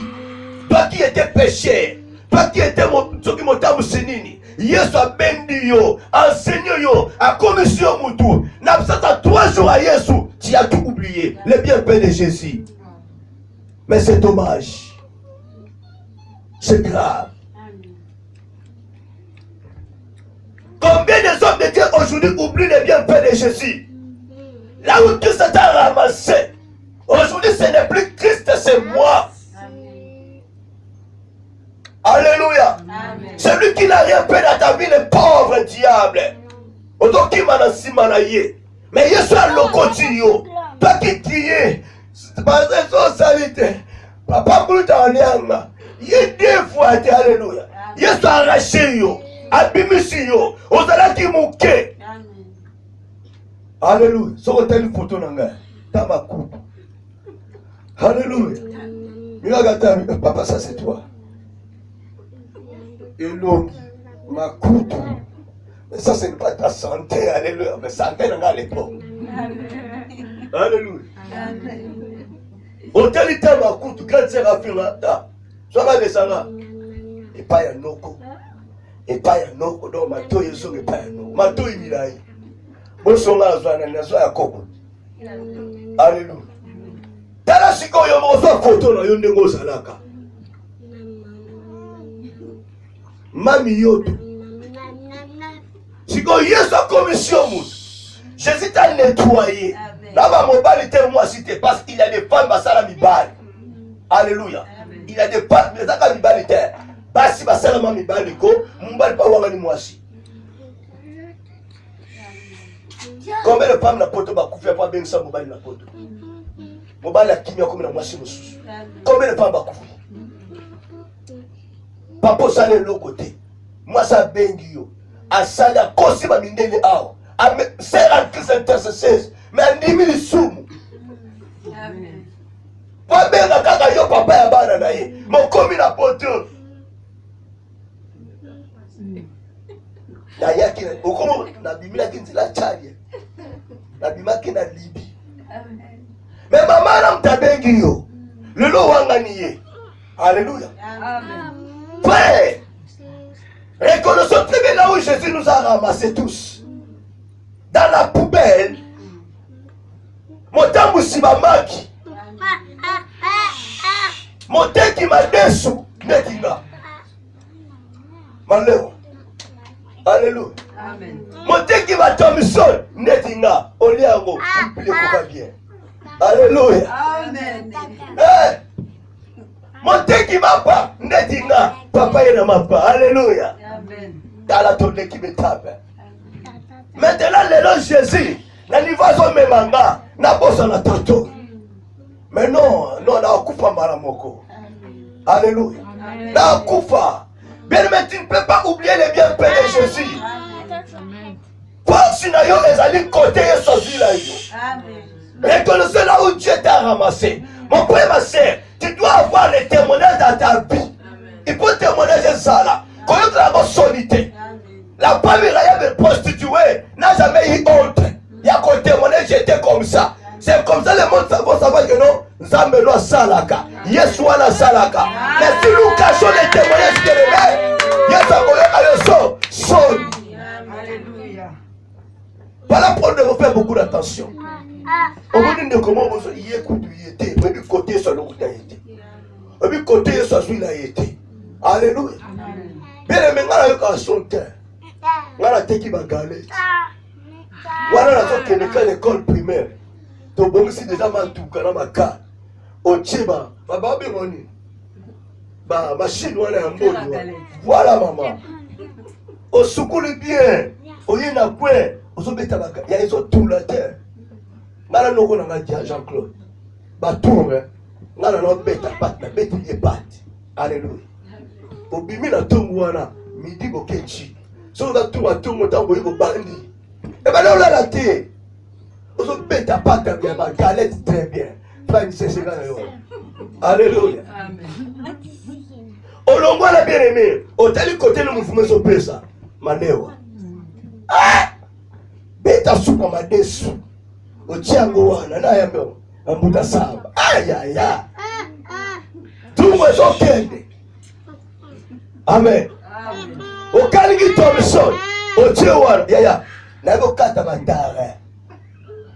Toi qui étais péché, toi qui étais ceux qui m'ont tamoussénini. Yesu a béni yo, enseigné yo, a commission moutou. N'absent à 3 jours à Yesu, tu as tout oublié. Le bienfait de Jésus. Mais c'est dommage. C'est grave. Combien des hommes de Dieu aujourd'hui oublient les bienfaits de Jésus? Là où Christ t'a ramassé, aujourd'hui ce n'est plus Christ, c'est moi. Alléluia. Celui qui n'a rien fait dans ta vie, le pauvre diable. Autant qu'il m'a nasimanaye. Mais Yesu a l'okotiyo. Toi qui criais, c'est pas ça salité. Papa Bouta Nyanga. Il y a 2 fois, alléluia. Yesu a arraché yo. Abimisi yo. Ozala ki mouke. Alléluia. Si vous avez une photo, dans ma coupe. Alléluia. Papa, ça c'est toi. Et l'autre, ma coupe. Mais ça, c'est pas ta santé. Alléluia. Mais santé, on a l'époque. Alléluia. Hôtel, il ma coupe. Quand c'est raffiné, soit va descendre. Et pas un noko. Et pas un noko. Donc, ma toye, et pas un noko. Ma toye, il a eu. Alléluia. Tala siko yo mozo photo na yo ndengo salaka. Mami yoto. Siko Yesu commission mou. Jésus t'a nettoyé. Là va mobile te moi cité parce qu'il y a des femmes basala mibali. Alléluia. Il y a des femmes mais zaka mibali te. Basi basala mibali ko, mobile pa wanga ni mwasi. Combien de femmes na poto bakufa pas bien ça mobile na poto. Mobile a kimia comme na mwasi mususu. Combien de femmes bakufa? Papa sale l'autre côté. Moi ça bengi yo. Asali a kosi ba mindele awo. C'est en Christ intercesseur. Mais ndimi sumu. Amen. Pas bien na kaka yo papa ya bana na ye. Mo komi na poto. Na yaki okomo na bimila kinzila chali. Na bimaki na libi. Amen. Mais maman na mtabengi yo. Lelo wanga niye. Alléluia. Amen. Frère, reconnaissons très bien là où Jésus nous a ramassés tous. Dans la poubelle. Motambu sibamaki. Moteki madesu nekinga. Maleo. Alléluia. Amen. Moteki batomison nekinga. Oliango pile koka bien. Alléluia. Amen. Eh. Moteki mapa nekinga. Papa yena mapa. Alléluia. Amen. Dans ton équipe étape. Maintenant le Jésus na nivazo memanga na bosa na tato. Mais non, na kufa mara moko. Alléluia. Na kufa. Bien mais tu ne peux pas oublier les bienfaits de Jésus. Force na yo ezali côté Yesu là yo. Amen. Reconnaissez là où Dieu t'a ramassé. Mon frère, ma sœur, tu dois avoir les témoignages dans ta vie. Il faut témoigner ça là. Connaître la solité. La famille de prostituée n'a jamais eu honte. Il y a qu'un témoignage, j'étais comme ça. C'est comme ça le monde va savoir que non, Zambelo Salaka, Yesouana Salaka. Mais si nous cachons les témoignages de l'élève, Yesakoyo son. Alléluia. Voilà pourquoi nous devons faire beaucoup d'attention. Au bout de comment vous y écoutez, mais du côté sur le côté été. Et du côté sur celui-là été. Alléluia. Bien aimé, on a eu qu'à son terre. On a été qui va galer. Voilà la chose qui est à l'école primaire. Donc bon, si déjà ma tout quand ma carte. Au Tchiba, ma babi moni. Bah machine voilà un bon. Voilà maman. Au soukouli bien. Au yena kwe. Au sobeta baka. Il y a ils tout la terre. Ngala noko na ngadia Jean-Claude. Ba tout hein. Ngala no beta pat na beta ye pat. Alléluia. Au bimi na tongo wana midi bokechi. So na tout à tout montant boyi bo bandi. Et ben là la terre. Au sobeta pat bien ba galette très bien. Pas une session là yo. Alléluia. Amen. Au longo la bien-aimé, au tel côté le mouvement so pesa. Manewa. Ah! Beta soupa madesu. Au tiango wana na yambo. Ambuta samba. Aïe aïe aïe. Tout le monde kende. Amen. Au kalingi Thompson. Au tiawana. Ya. Nabo kata batara.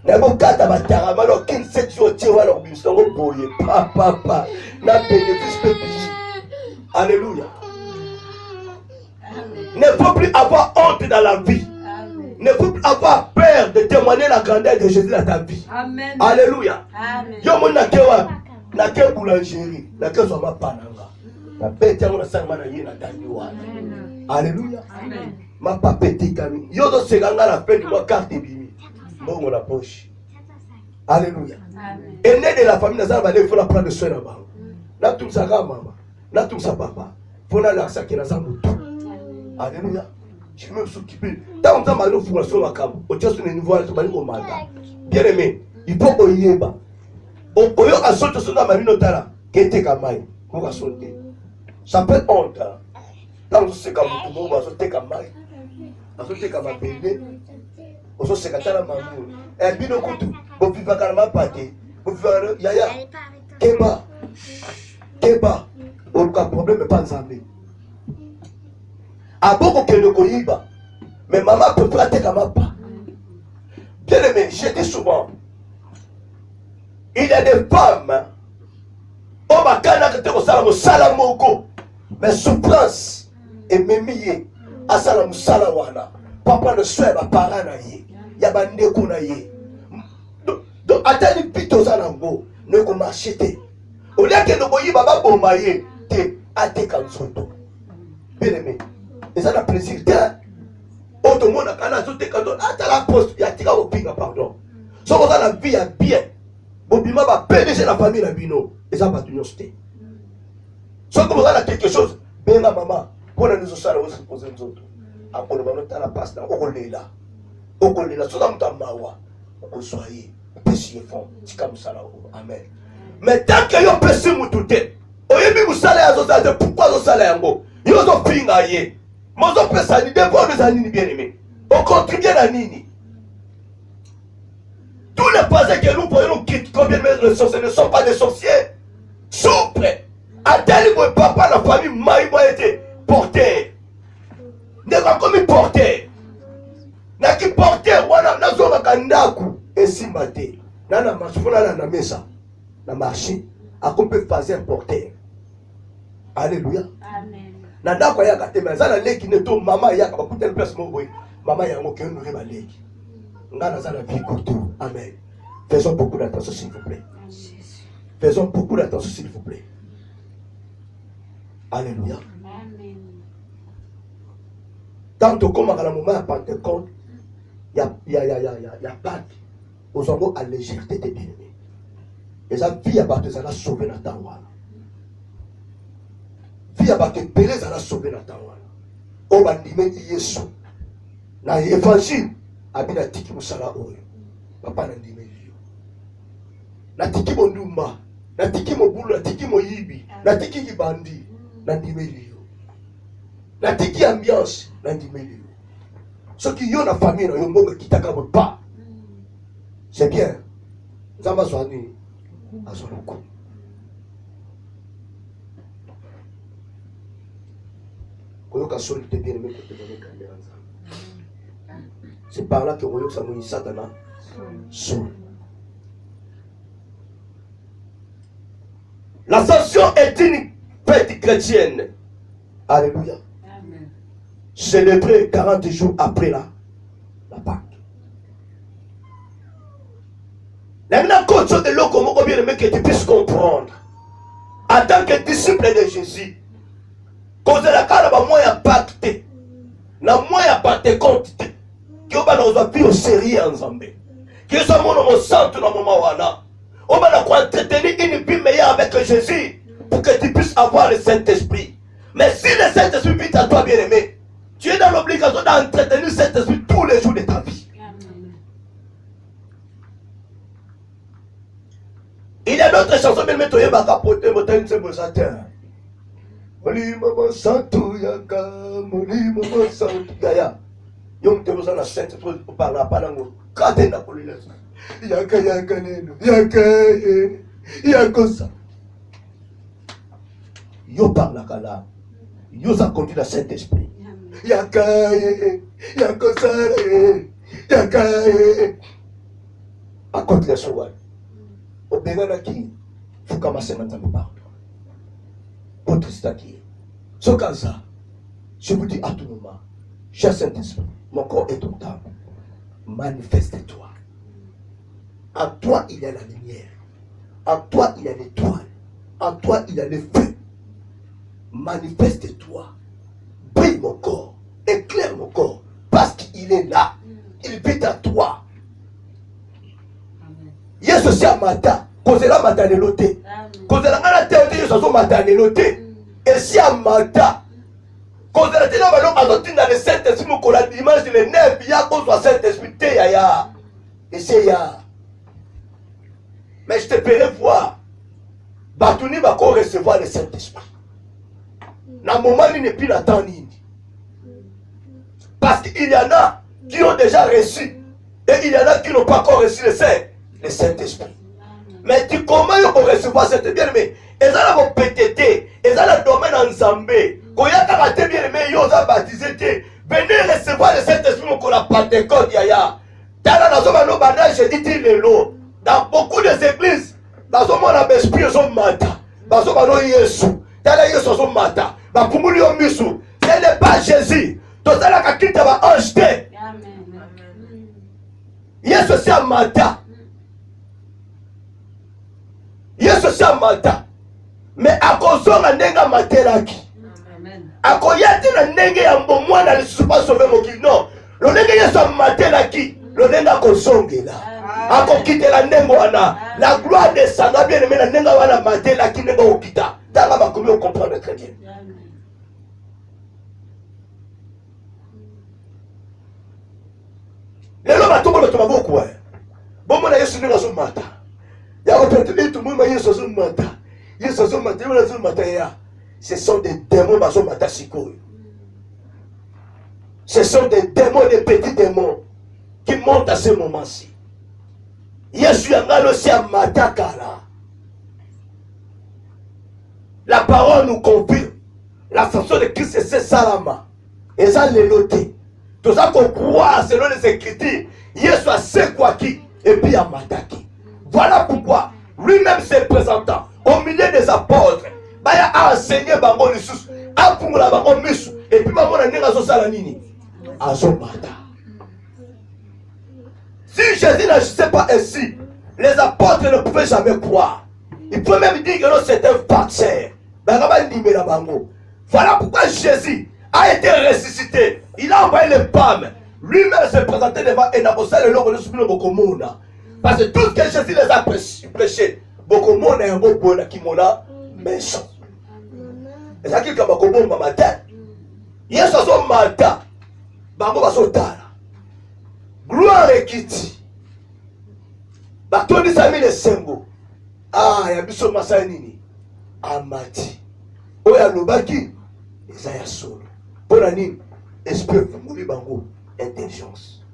Nabo kata batara. Malo 15 jours tiawana obisongo boye. Pa. Na bénéfice petit. Alléluia. Ne faut plus avoir honte dans la vie. Ne faut plus avoir peur de témoigner la grandeur de Jésus dans ta vie. Amen. Alléluia. Amen. Yo mon nakewa, nake boulangerie, nake zoma pananga. Na bête on sangma na yina taniwa. Alléluia. Amen. Ma papeti kami. Yo do seganga la fin du mois carte bimi. Bongo la poche. Alléluia. Amen. Et né de la famille Nazarba, il faut la prendre soin là-bas. Na tout ça maman, na tout ça papa. Faut la laxa qui na zambutu. Alléluia. Je me suis occupé. Tant que je suis sur la cam, au test de niveau, je suis au bien aimé, il faut que y ait. Au lieu de sauter sur la marine notara, qui était comme moi, on va sauter. Ça peut être honte. Tant que c'est comme tout le monde, on va sauter comme moi. On va sauter comme un bébé. On va sauter comme un maman. Et puis, nous, on va vivre comme un pâté. On va vivre, yaya. Keba. On a un problème, mais pas en amis. A beaucoup que le koyiba, mais maman peut flatter comme pas. Bien aimé, j'ai dit souvent, il y a des femmes, au makana que tu as salamoko, mais souffrance et mémier, à salam salawana, papa ne souhaite pas paranaye, yabande konaye. Donc, attendez plutôt ça n'ango, ne comme acheter. Au lieu que le koyiba va bombayer, te atte comme son dos. Bien aimé. Et ça n'a plaisir. Au monde a sauté quand on a la poste, il y a tiré au pinga, pardon. Sauf que la vie est bien. Bobima va pénétrer la famille la bino. Et ça va tenir sauter. Sauf que vous avez quelque chose. Ben la maman, pour nous salles, on se pose les autres. Après le moment, la passe là, on est là. On est là. Soit dans mawa, on soit péché fond. C'est comme ça là. Amen. Mais tant que vous péché vous tout est. Oyez vous salez à Zozade, pourquoi vous salez en haut? Vous avez pinga yé. Moi, je peux ça, ni des fois, nous allons bien aimer. On contribue à Nini. Tous les passés que nous voyons quitter, combien de sorciers ne sont pas des sorciers. Souple. À tel niveau, papa, la famille, m'a été porté. N'est pas comme porté. N'a qui porté, voilà, n'a pas kandaku. Et si maté, n'a pas marché, n'a pas mesa, n'a marché, à qu'on peut faire porter. Alléluia. Amen. Nanda kwa yaka te mazana leki neto mama yaka ba kutel place mo boy mama yango ke no reba leki ngana zana vie courte. Amen. Faisons beaucoup d'attention s'il vous plaît. Faisons beaucoup d'attention s'il vous plaît. Alléluia. Amen. Tant que comme à la moment à Pentecôte, il y a pas aux hommes à légèreté des bien-aimés. Et ça vie à battre ça la sauver dans ta voie. Vie à battre pelé ça la sauver dans ta voie. On va dire Yesu. Na évangile abina tiki musala oyo. Papa na ndime yo. Na tiki monduma, na tiki mobulu, na tiki moyibi, na tiki kibandi, na ndime yo. Na tiki ambiance, na ndime yo. Ce qui yo na famille na yo mbonga kitaka pas. C'est bien. Zamba swani azoluko. C'est par là que Royo Samoui Satana saoule. L'ascension est une fête chrétienne. Alléluia. Célébrée 40 jours après la Pâque. Maintenant, quand tu es là, comment bien aimé que tu puisses comprendre. En tant que disciple de Jésus, quand la cara ba moya pacte na moya Pentecôte que on va vie au sérieux ensemble que ça mon au centre na moment wana on va entretenir une vie meilleure avec Jésus pour que tu puisses avoir le Saint-Esprit. Mais si le Saint-Esprit vit à toi bien aimé, tu es dans l'obligation d'entretenir le Saint-Esprit tous les jours de ta vie. Il y a d'autres chansons bien aimé toyeba capoter motin c'est beau satin. Molimo santo yaka, molimo santo yaya. Yom te besoin la sainte pour parler pas dans le cadre de la police. Yaka yaka neno, yaka yaka ça. Yo parle kala. Yo ça conduit la Saint-Esprit. Yaka yaka ça. Yaka à côté de soi. Au bénin qui faut commencer maintenant par votre statut. Ce cas ça, je vous dis à tout moment, cher Saint-Esprit, mon corps est ton temple. Manifeste-toi. En toi, il y a la lumière. En toi, il y a l'étoile. En toi, il y a le feu. Manifeste-toi. Brille mon corps. Éclaire mon corps. Parce qu'il est là. Il vit à toi. Yesu si amata. Kozela mata nelote. Kozela ngana théoté yesu mata nelote. Et si amata. Kozela tina balon azotin dans le Saint-Esprit pour la dimanche de l'année ya kozwa Saint-Esprit te ya. Et c'est ya. Mais je te ferai voir. Batuni va recevoir le Saint-Esprit. Na moment il n'est plus la temps ni. Parce qu'il y en a qui ont déjà reçu. Et il y en a qui n'ont pas encore reçu le Saint-Esprit. Mais tu comment pour recevoir cette bien-aimé? Et ça va péter. Et ça va domaine en Zambé. Quand il y a caractère bien-aimé, il y a baptisé. Venez recevoir le Saint-Esprit pour la Pentecôte. Dans beaucoup des églises, dans ce monde, l'esprit est mata. Dans ce monde, Yesu. Ce n'est pas Jésus. Tout ça, la kakita va acheter. Yesu c'est un mata. Yesu c'est un mata. Mais à cause de la nenga materaki. À cause de la nenga ya mbomwana le pas sauver mon qui non. Le ndenge Yesu amatelaki, le ndenge akozongela. Akokitela ndenge wana. La gloire descendra bien aimé na ndenge wana matelaki ndenge okita. Tanga bakomi on comprendre très bien. Lelo batombo bato maboko bomona Yesu ndenge azomata. Ya kopetele tout le monde Yesu azomata. Yesu azomata, Yesu azomata ya. Ce sont des démons bazomata sikoyo. Ce sont des démons, des petits démons qui montent à ce moment-ci. Yesu yangalo si amatakala. La parole nous confirme. La façon de Christ c'est Salama. Et ça les noté. Tout ça qu'on croit selon les Écritures. Yesu a ce quoi qui et puis amataki. Voilà pourquoi lui-même se présentant au milieu des apôtres. Baya a enseigné bango lissus. A pungula bango misu. Et puis bango na nenga zo sala nini. Azomata. Si Jésus n'agissait pas ainsi, les apôtres ne pouvaient jamais croire. Il peut même dire que non, c'est un farceur. Voilà pourquoi Jésus a été ressuscité. Il a envoyé les femmes. Lui-même se présentait devant Enabosa et l'homme de Bokomona. Parce que tout ce que Jésus les a prêché, Bokomona et Bokona qui mona méchant. Et ça qui est comme Bokomona matin. Yes, à son matin. Bango basotala. Gloire et kiti. Batoni sami le sembo. Ah, ya biso masaya nini? Amati. Oya lobaki. Ezaya solo. Pona nini? Esprit fumuli bango. Intelligence.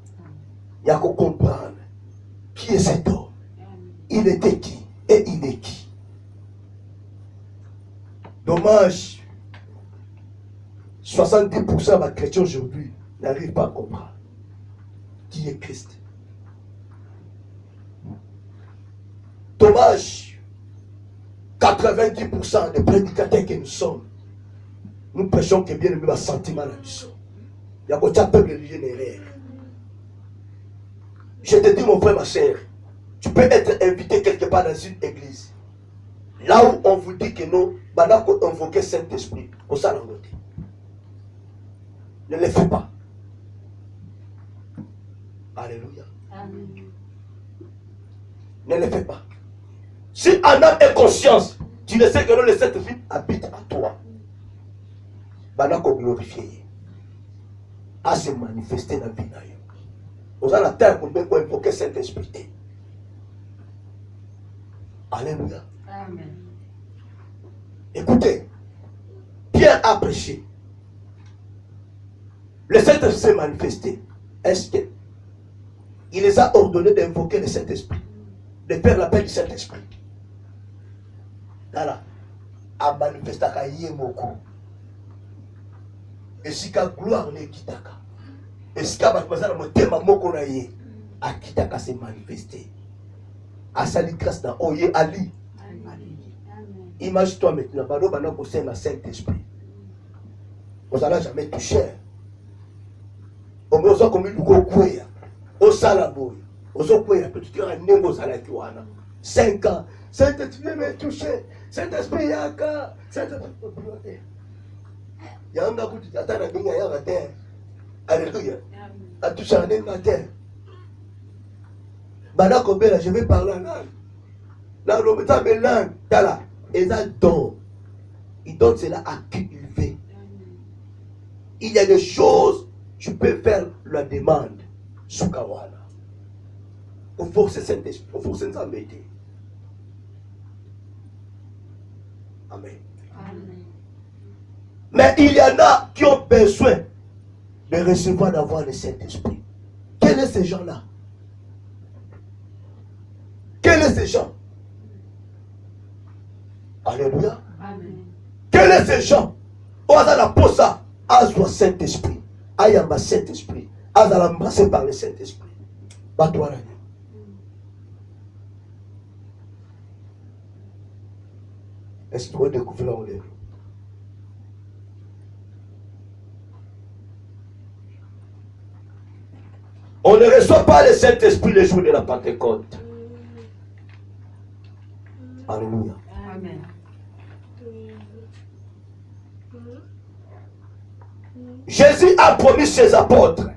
Ya ko comprendre. Qui est cet homme? Il était qui? Et il est qui? Dommage. 70% des chrétiens aujourd'hui n'arrivent pas à comprendre qui est Christ. Dommage, 90% des prédicateurs que nous sommes, nous prêchons que bien aimé un sentiment à la mission. Il y a beaucoup de peuple religieux derrière. Je te dis mon frère, ma soeur, tu peux être invité quelque part dans une église. Là où on vous dit que non, maintenant qu'on invoque Saint-Esprit, on s'en rend compte. Ne le fais pas. Alléluia. Amen. Ne le fais pas. Si en âme et conscience, tu ne sais que non, le Saint-Esprit habite en toi. Maintenant qu'on glorifie, à se manifester dans la vie. Vous avez la terre pour invoquer Saint-Esprit. Alléluia. Amen. Écoutez, Pierre a prêché. Le Saint-Esprit s'est manifesté. Est-ce qu'il les a ordonnés d'invoquer le Saint-Esprit, de faire l'appel du Saint-Esprit? Là, a manifesté à Yemoko. Et si la gloire n'est kitaka. Et si la motema moko na ye, a kitaka s'est manifesté. A sali grâce dans Oye Ali. Imagine-toi maintenant, bano bana possède le Saint-Esprit. On n'allait jamais toucher. On me dit comme il faut courir. Au salaboy. Au courir. Petit cœur, un négo salakiwana. 5 ans. Saint-Esprit m'a touché. Saint-Esprit yaka. Saint-Esprit. Yanga kuti atana binga yanga terre. Alléluia. A touché un négo à terre. Bana Kobela, je vais parler en langue. Là, l'homme est en langue. Tala. Et ça donne. Il donne cela à qui il veut. Il y a des choses, tu peux faire la demande. Soukawana. Pour forcer Saint-Esprit. Pour forcer Saint-Esprit. Amen. Amen. Mais il y en a qui ont besoin de recevoir, d'avoir le Saint-Esprit. Quels sont ces gens-là? Quels sont ces gens? Alléluia. Amen. Quels sont ces gens? Oza la posa, azwa Saint-Esprit. Ayamba Saint-Esprit. Azala embrassé par le Saint-Esprit. Batouara. Est-ce que tu veux découvrir là? On ne reçoit pas le Saint-Esprit le jour de la Pentecôte. Alléluia. Amen. Jésus a promis ses apôtres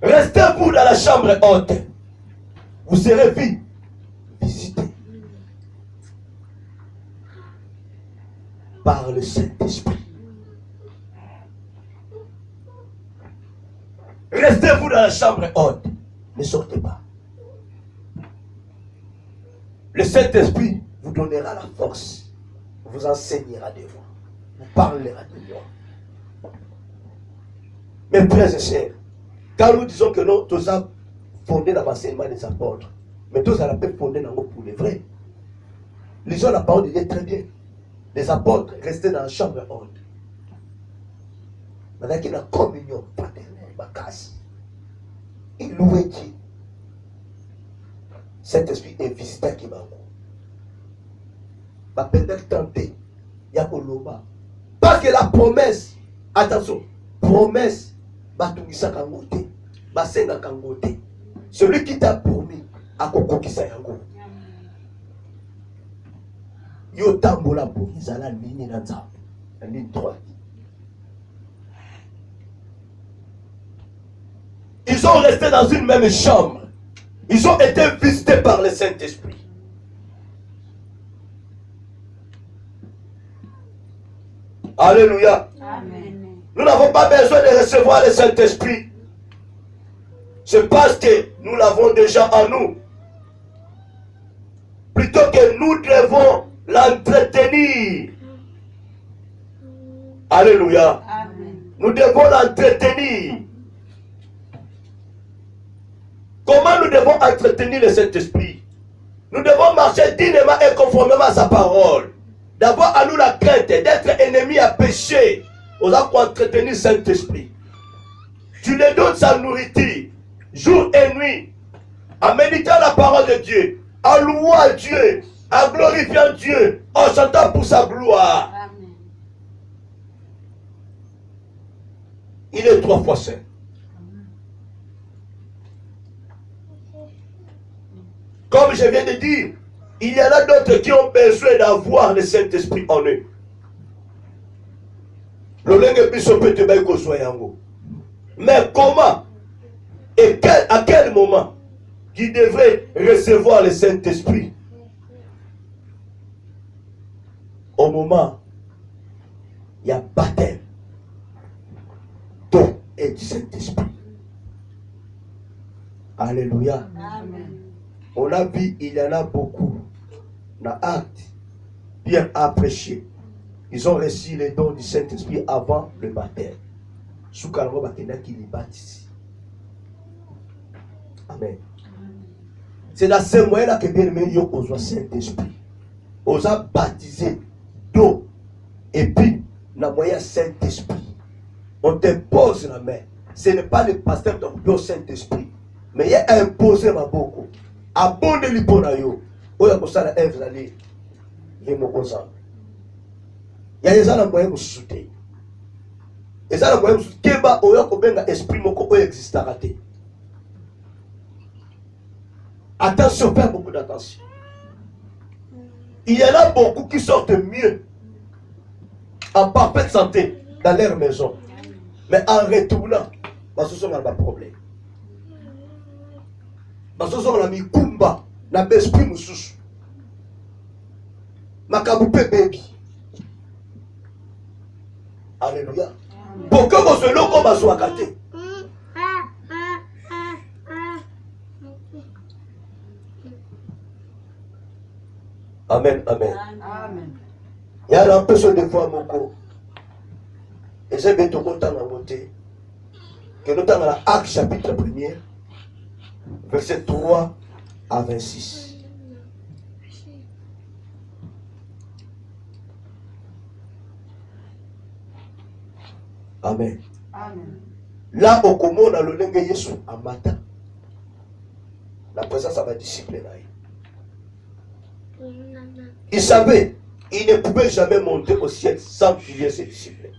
Restez-vous dans la chambre haute. Vous serez visité par le Saint-Esprit. Restez-vous dans la chambre haute. Ne sortez pas. Le Saint-Esprit vous donnera la force. Vous enseignera de moi. Vous parlera de moi. Mes frères et sœurs, quand nous disons que nous, tous avons fondé dans l'enseignement des apôtres, mais tous avons fondé dans pour les vrais. Lisons la parole de Dieu très bien. Les apôtres restaient dans la chambre haute. Maintenant qu'il y a la communion paternelle, ma casse. Il louait Dieu. Saint-Esprit est visiteur qui m'a dit. Ma peut-être tenté. Il y a Koloba. Parce que la promesse, attention, promesse, Batumisa Kangote, Basenga Kangote. Celui qui t'a promis, à Kokokisa Yango. Yo tambola pour Izala Nini Nanza, la ligne droite. Ils ont resté dans une même chambre. Ils ont été visités par le Saint-Esprit. Alléluia. Amen. Nous n'avons pas besoin de recevoir le Saint-Esprit. C'est parce que nous l'avons déjà en nous. Plutôt que nous devons l'entretenir. Alléluia. Amen. Nous devons l'entretenir. Comment nous devons entretenir le Saint-Esprit? Nous devons marcher dignement et conformément à sa parole. D'abord à nous la crainte d'être ennemis à péché. On a pour entretenir le Saint-Esprit. Tu lui donnes sa nourriture, jour et nuit, en méditant la parole de Dieu, en louant Dieu, en glorifiant Dieu, en chantant pour sa gloire. Amen. Il est 3 fois saint. Comme je viens de dire, il y en a d'autres qui ont besoin d'avoir le Saint-Esprit en eux. Mais comment et à quel moment qui devrait recevoir le Saint-Esprit? Au moment, il y a baptême d'eau et du Saint-Esprit. Alléluia. Amen. On a vu, il y en a beaucoup. Dans Actes, Pierre a prêché. Ils ont reçu les dons du Saint-Esprit avant le baptême. Sous Kalmo Bakena qui les baptise. Amen. C'est dans ce moyen-là que bien aimé, il y a le Saint-Esprit. On a baptisé d'eau. Et puis, dans le moyen Saint-Esprit, on te pose la main. Ce n'est pas le pasteur qui te Saint-Esprit. Mais il y a imposé ma beaucoup. Abonde liponayo. Oya kosala Ève zali. Yemo konsa. Ya ezala moyen musute. Ezala moyen musute. Keba oya kobenga esprit moko oya existera te. Attention, faites beaucoup d'attention. Il y en a beaucoup qui sortent mieux, en parfaite santé, dans leur maison. Mais en retournant, ce sont des problèmes. Ce sont des mikumba, des esprits moussous. Makaboupé baby. Alléluia. Pourquoi vous êtes là comme vous êtes? Amen, amen. Amen. Il y a un peu de fois, mon corps. Et j'ai bien tout content à monter. Que nous avons dans Actes chapitre 1er, verset 3 à 26. Amen. Amen. Là, au commun, dans le lingue Yesu, en matin, la présence de ma discipline. Il savait, il ne pouvait jamais monter au ciel sans qu'il y ait ses disciples.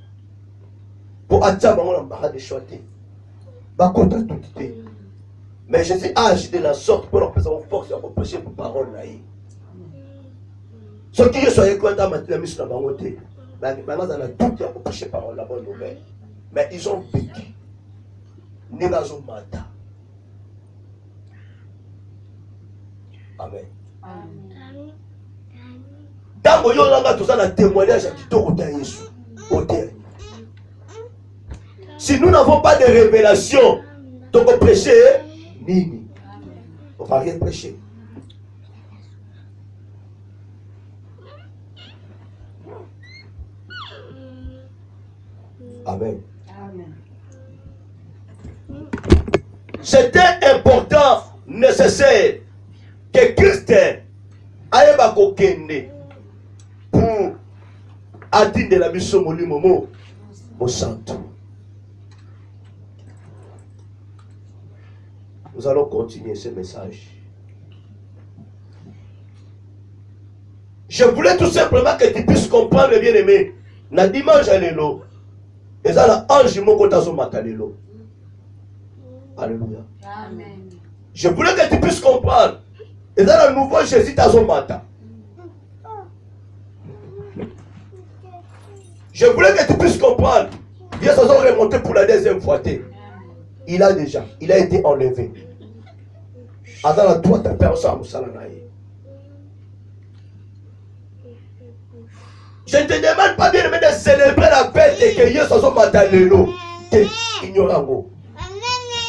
Pour attendre, on a des choix. Mais Jésus a agi de la sorte pour leur présenter force et pour prêcher pour parole. Ce qui est soyez quand on a mis sur la bangote, maintenant on a tout pour prêcher parole, la bonne nouvelle. Mais ils ont vécu. Négazo mata. Amen. Tango yo langa tout ça na témoignage à kitoko ta Yesu. Si nous n'avons pas de révélation, donc on prêcher, nini. On ne va rien prêcher. Amen. Amen. C'était important, nécessaire, que Christ aille bakokende pour atteindre la mission molimo au santo. Nous allons continuer ce message. Je voulais tout simplement que tu puisses comprendre, bien-aimé. Na dimanche à l'élo. Et ça, la ange mon côté son matalelo. Alléluia. Amen. Je voulais que tu puisses comprendre. Et ça, le nouveau Jésus à son matin. Je voulais que tu puisses comprendre. Dieu s'est remonté pour la deuxième fois. Il a été enlevé. Attends, toi, ta personne, je ne te demande pas bien de célébrer la fête et que Dieu soit matalelo. Ignorant.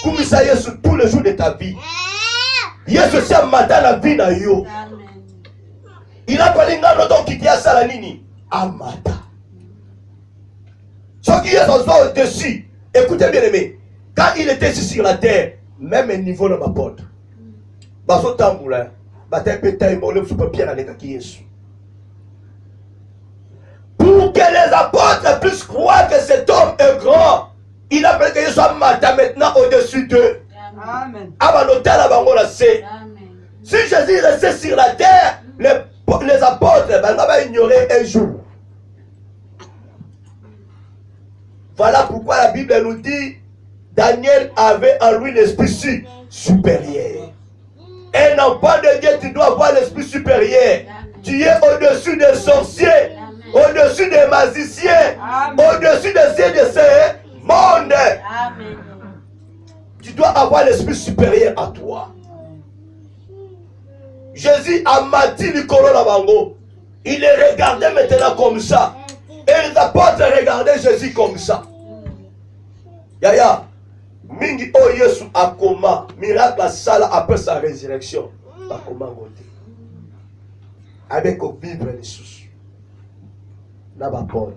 Comme ça, Yesu tous les jours de ta vie. Yesu c'est matin la vie na yo. Il a pas l'ingano donc qui a ça la nini. Amata. Ce qui est au-dessus. Écoutez bien aimé. Quand il était ici sur la terre, même au niveau de ma porte. Baso tamboula. Bataille pétaille molem sous papier à l'état qui est. Pour que les apôtres puissent croire que cet homme est grand, il a fallu qu'il soit matin maintenant au-dessus d'eux. Amen. Si Jésus restait sur la terre, les apôtres vont ignorer un jour. Voilà pourquoi la Bible nous dit Daniel avait en lui l'esprit supérieur. Un enfant de Dieu, tu dois avoir l'esprit supérieur. Tu es au-dessus des sorciers, au-dessus des magiciens, au-dessus de ces mondes. Amen. Tu dois avoir l'esprit supérieur à toi. Jésus a mati le colon à Bango. Il les regardait maintenant comme ça. Et les apôtres regardaient Jésus comme ça. Yaya, mingi o Yesu akoma, miracle à sala après sa résurrection. Akoma ngote. Avec au vivre les sous. N'a pas peur.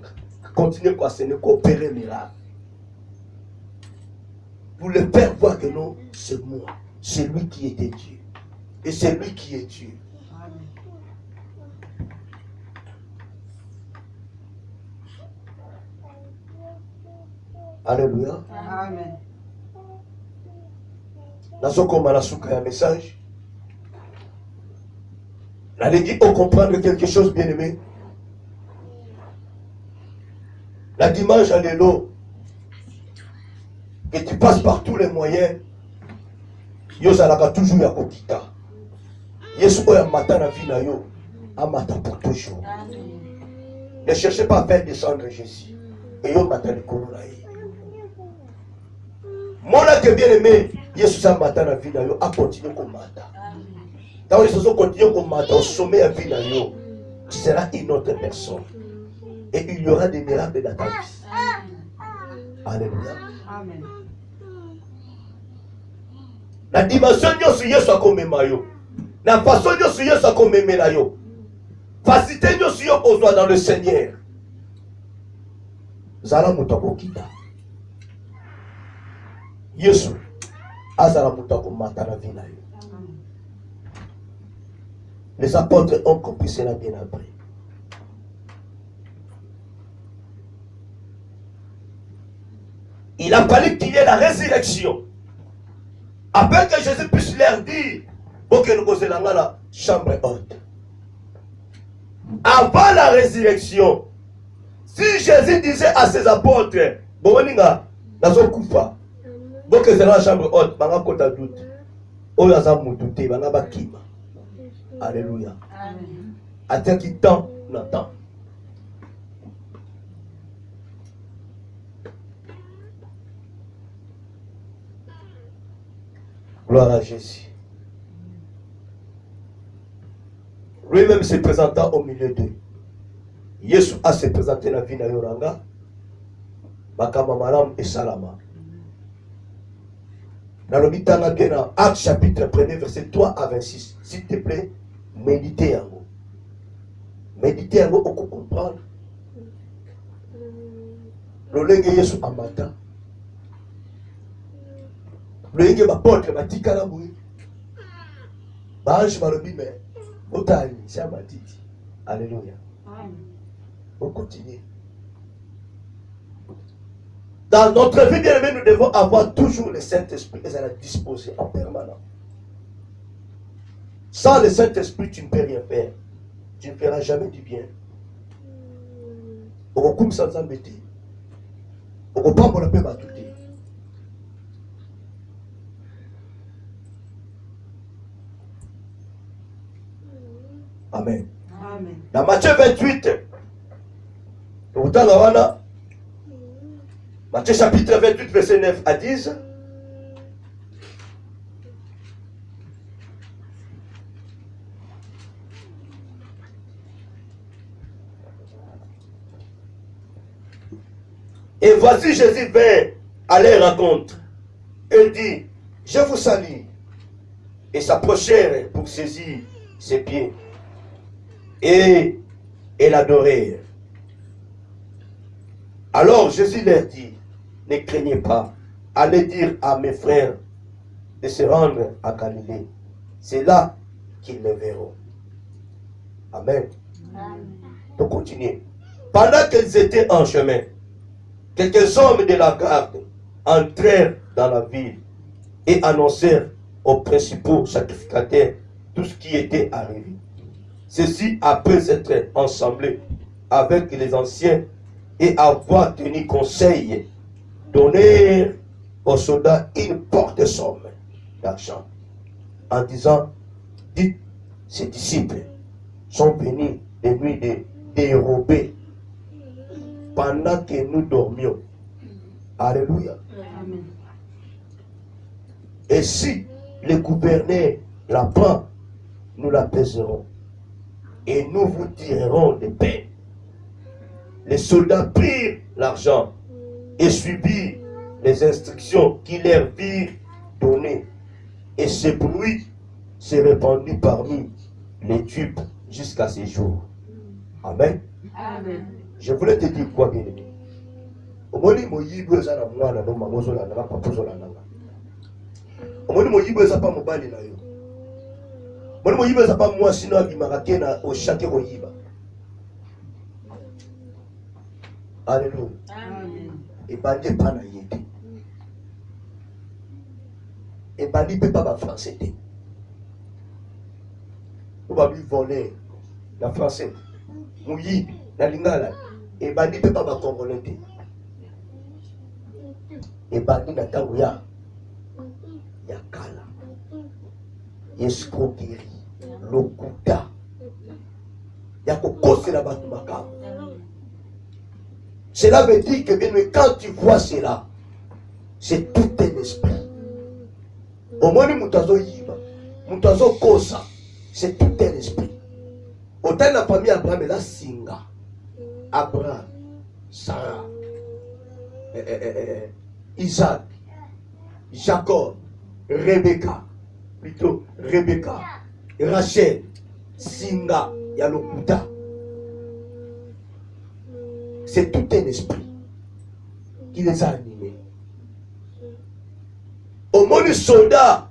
Continuez à se coopérer miracle. Pour le faire voir que non, c'est moi. C'est lui qui était Dieu. Et c'est lui qui est Dieu. Alléluia. Amen. Nazokoma na souka un message. L'allez on comprendre quelque chose, bien aimé. La dimanche à l'élo, que tu passes par tous les moyens, Yozalaka toujours ya kokita. Yesu oya mata na vie na yo, amata pour toujours. Ne cherchez pas à faire descendre Jésus. Et yo mata le corona. Mon que bien aimé, Yesu sa mata na vie na yo, a continué comme mata. Quand ils ont continué comme mata au sommet de la vie na yo, tu seras une autre personne. Et il y aura des miracles dans ta vie. Alléluia. Amen. La dimension de Yesu a comme mayo. La façon de Yesu a comme mélayo. Facilité de Yesu besoin dans le Seigneur. Zala mutako kita. Yesu azala mutako mata na vie na yo. Les apôtres ont compris cela bien après. Il a fallu qu'il y ait la résurrection. Afin que Jésus puisse leur dire, ok, nous causons la chambre haute. Avant la résurrection, si Jésus disait à ses apôtres, bon, nazokufa, bon que c'est la chambre haute, banga kota doute, oyaza mutute, banga bakima. Alléluia. Attends qu'il temps, n'attend. Gloire à Jésus. Lui-même se présentant au milieu d'eux. Yesu a se présenté la vie na yoranga. Bakama maram et salama. Dans le mitanga dans Actes chapitre 1er verset 3 à 26. S'il te plaît, méditez en vous. Méditez en vous pour comprendre. Le lenge Yesu amata. Le lenge bapotre batika la bouille. Bange balobi mais otali c'est matiti. Alléluia. On continue. Dans notre vie, bien aimé, nous devons avoir toujours le Saint-Esprit à la disposition en permanence. Sans le Saint-Esprit, tu ne peux rien faire. Tu ne feras jamais du bien. On va comme ça s'embêter. On va pas pour la paix battuter. Amen. Amen. Dans Matthieu 28, Matthieu chapitre 28, verset 9 à 10. Et voici Jésus vint à leur rencontre. Il dit, je vous salue. Et s'approchèrent pour saisir ses pieds. Et l'adorèrent. Alors Jésus leur dit, ne craignez pas, allez dire à mes frères de se rendre à Galilée. C'est là qu'ils me verront. Amen. Donc continuez. Pendant qu'ils étaient en chemin, quelques hommes de la garde entrèrent dans la ville et annoncèrent aux principaux sacrificateurs tout ce qui était arrivé. Ceux-ci, après être ensemblés avec les anciens et avoir tenu conseil, donnèrent aux soldats une porte somme d'argent en disant, dites, ces disciples sont venus de nuit de dérober pendant que nous dormions. Alléluia. Amen. Et si le gouverneur la prend, nous la pèserons et nous vous tirerons de paix. Les soldats prirent l'argent et suivirent les instructions qui leur virent données. Et ce bruit s'est répandu parmi les tubes jusqu'à ces jours. Amen. Amen. Je voulais te dire quoi, bien-aimé. Omoni moyibo eza na mwana no mamozo la na papozo la nanga. Omoni moyibo eza pa mobali na yo. Omoni moyibo eza pa mwasi no abimaka ke na oshake koyiba. Alléluia. Amen. Et bandé pas na yete. Et bandé peut pas français. On va lui voler la français. Mouyibi, la lingala. Et bandé peut pas congolais. Et bandé na tango ya kala. Escroquerie, lokuta. Ya kokose la batu makamu. Cela veut dire que bien, quand tu vois cela, c'est tout un esprit. Au moins, Moutazo Yiba, Moutazo Kosa, c'est tout un esprit. Autant la famille Abraham est là, Singa, Abraham, Sarah, Isaac, Jacob, Rebecca, plutôt Rebecca, Rachel, Singa, Yalokuta. C'est tout un esprit qui les a animés. Au moins les soldats,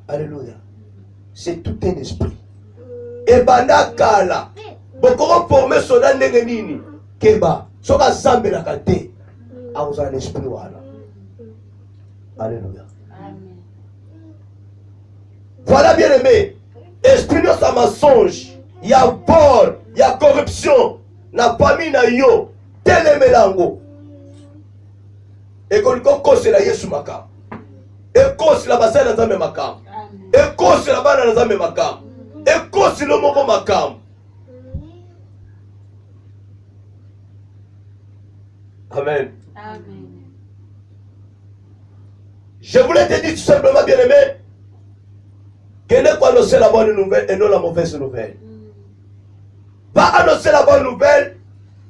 alléluia. C'est tout un esprit. Et banakala, beaucoup formé soldats nengenini, keba, soka zambe la kate, a vous un esprit wala. Alléluia. Voilà bien aimé, esprit de sa mensonge. Il y a vol, il y a corruption. La famille na yo, tel melango. Et qu'on cause la Yesu makam. Et cause la basa na zame makam. Et cause la bana na zame makam. Et cause le moko makam. Amen. Amen. Je voulais te dire tout simplement, bien-aimé, qu'il n'est pas annoncer la bonne nouvelle et non la mauvaise nouvelle. Va annoncer la bonne nouvelle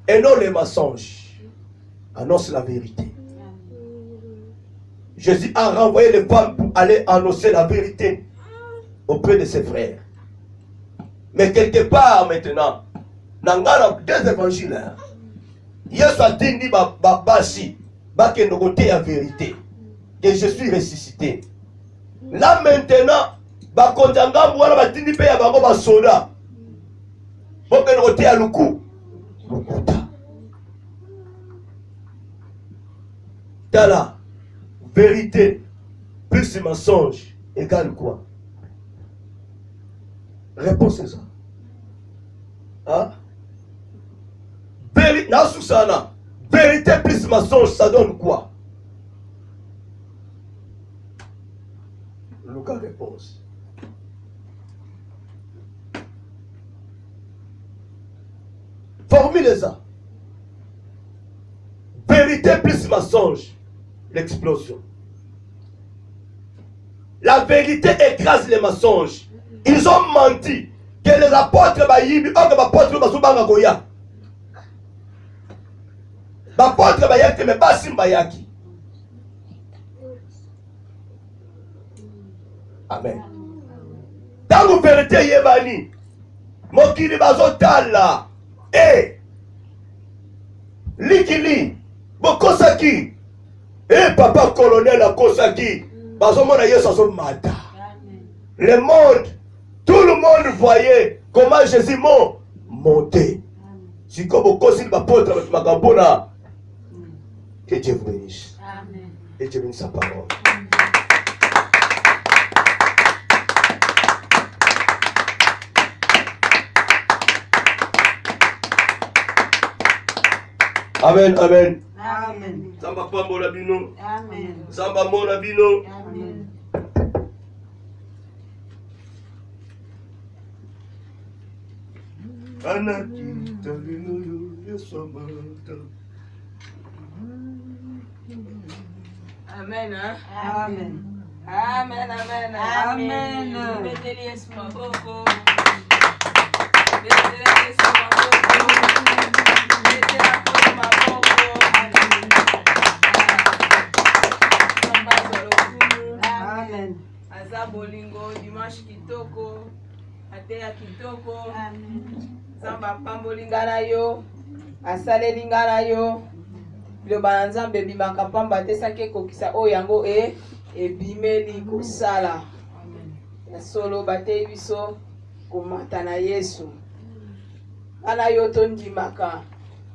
et non les mensonges. Annonce la vérité. Jésus a renvoyé les femmes pour aller annoncer la vérité auprès de ses frères. Mais quelque part maintenant, dans deux évangiles, Yesu a dit basi, que nous côté la vérité, que je suis ressuscité. Là maintenant, bakondanga mwana batindi pe ya bango basoda. Boke nous côté à luku. Tala, vérité plus mensonge égale quoi? Réponse est ça. Hein? Vérité plus mensonge, ça donne quoi? Lucas réponse. Formule ça. Vérité plus mensonge, l'explosion. La vérité écrase les mensonges. Ils ont menti que les apôtres bayibi, que les apôtres basubanga goya. L'apôtre bayaki mais pas simbayaki. Amen. Dans la vérité yebani, mokili bazotala, likili, bokosaki, papa colonel akosaki, bazomona yesu azomata. Le monde, tout le monde voyait comment Jésus montait. Si comme au conseil l'apôtre Magabona, que Dieu vous bénisse. Amen. Et Dieu bénisse sa parole. Amen, amen. Amen. Zamba pambola bino. Amen. Zamba mona bino. Amen. Anakita bino Yesu amata. Amen. Amen. Amen. Amen. Amen. Beteli Yesu maboko. Beteli Yesu maboko. Beteli Yesu maboko. Amen. Aza bolingo dimanche kitoko. Ateya kitoko. Amen. Zamba pambolinga na yo. Asaleli nga na yo. Biloba na Nzambe bimaka pamba te sanke kokisa o yango ebimeli kosala. Ya solo batei biso komata na Yesu. Ana yo tondimaka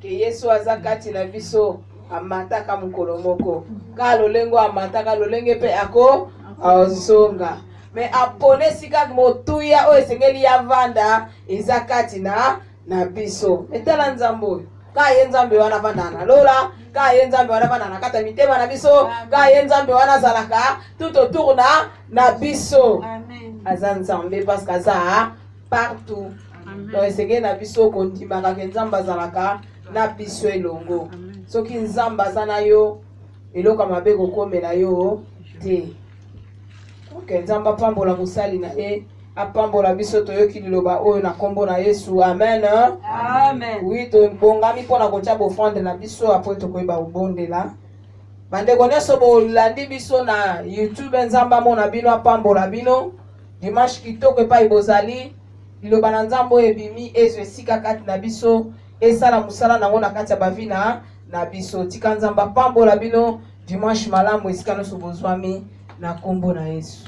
ke Yesu aza kati na biso amataka mukolo moko. Ka lolengo amataka lolenge pe ako azonga. Me apone sika motuya o esengeli ya vanda eza kati na biso. Etala Nzambo. Ka ye Nzambe wana vanda na lola, ka ye Nzambe wana vanda na kata mitema na biso, ka ye Nzambe wana zalaka tout autour na biso. Amen. Aza Nzambe parce que aza partout. Donc esengeli na biso kondimaka ke Nzambe zalaka na biso elongo. Soki Nzambe aza na yo eloko mabe kokomela yo te. Okay, Nzambe apambola musali na apambola biso toyoki liloba oyo na kombo na Yesu. Amen. Amen. Oui, to bongami pona kotia bofrande na biso après to koyeba obondela. Bande koneso bolandi biso na YouTube Nzambe mona bino apambola bino. Dimanche kitoko epa ibozali liloba na Nzambe ebimi ezwesika kati na biso esala musala nango na kati ya bavina na biso. Tika Nzambe apambola bino dimanche malamu esika noso bozwami na kombo na Yesu.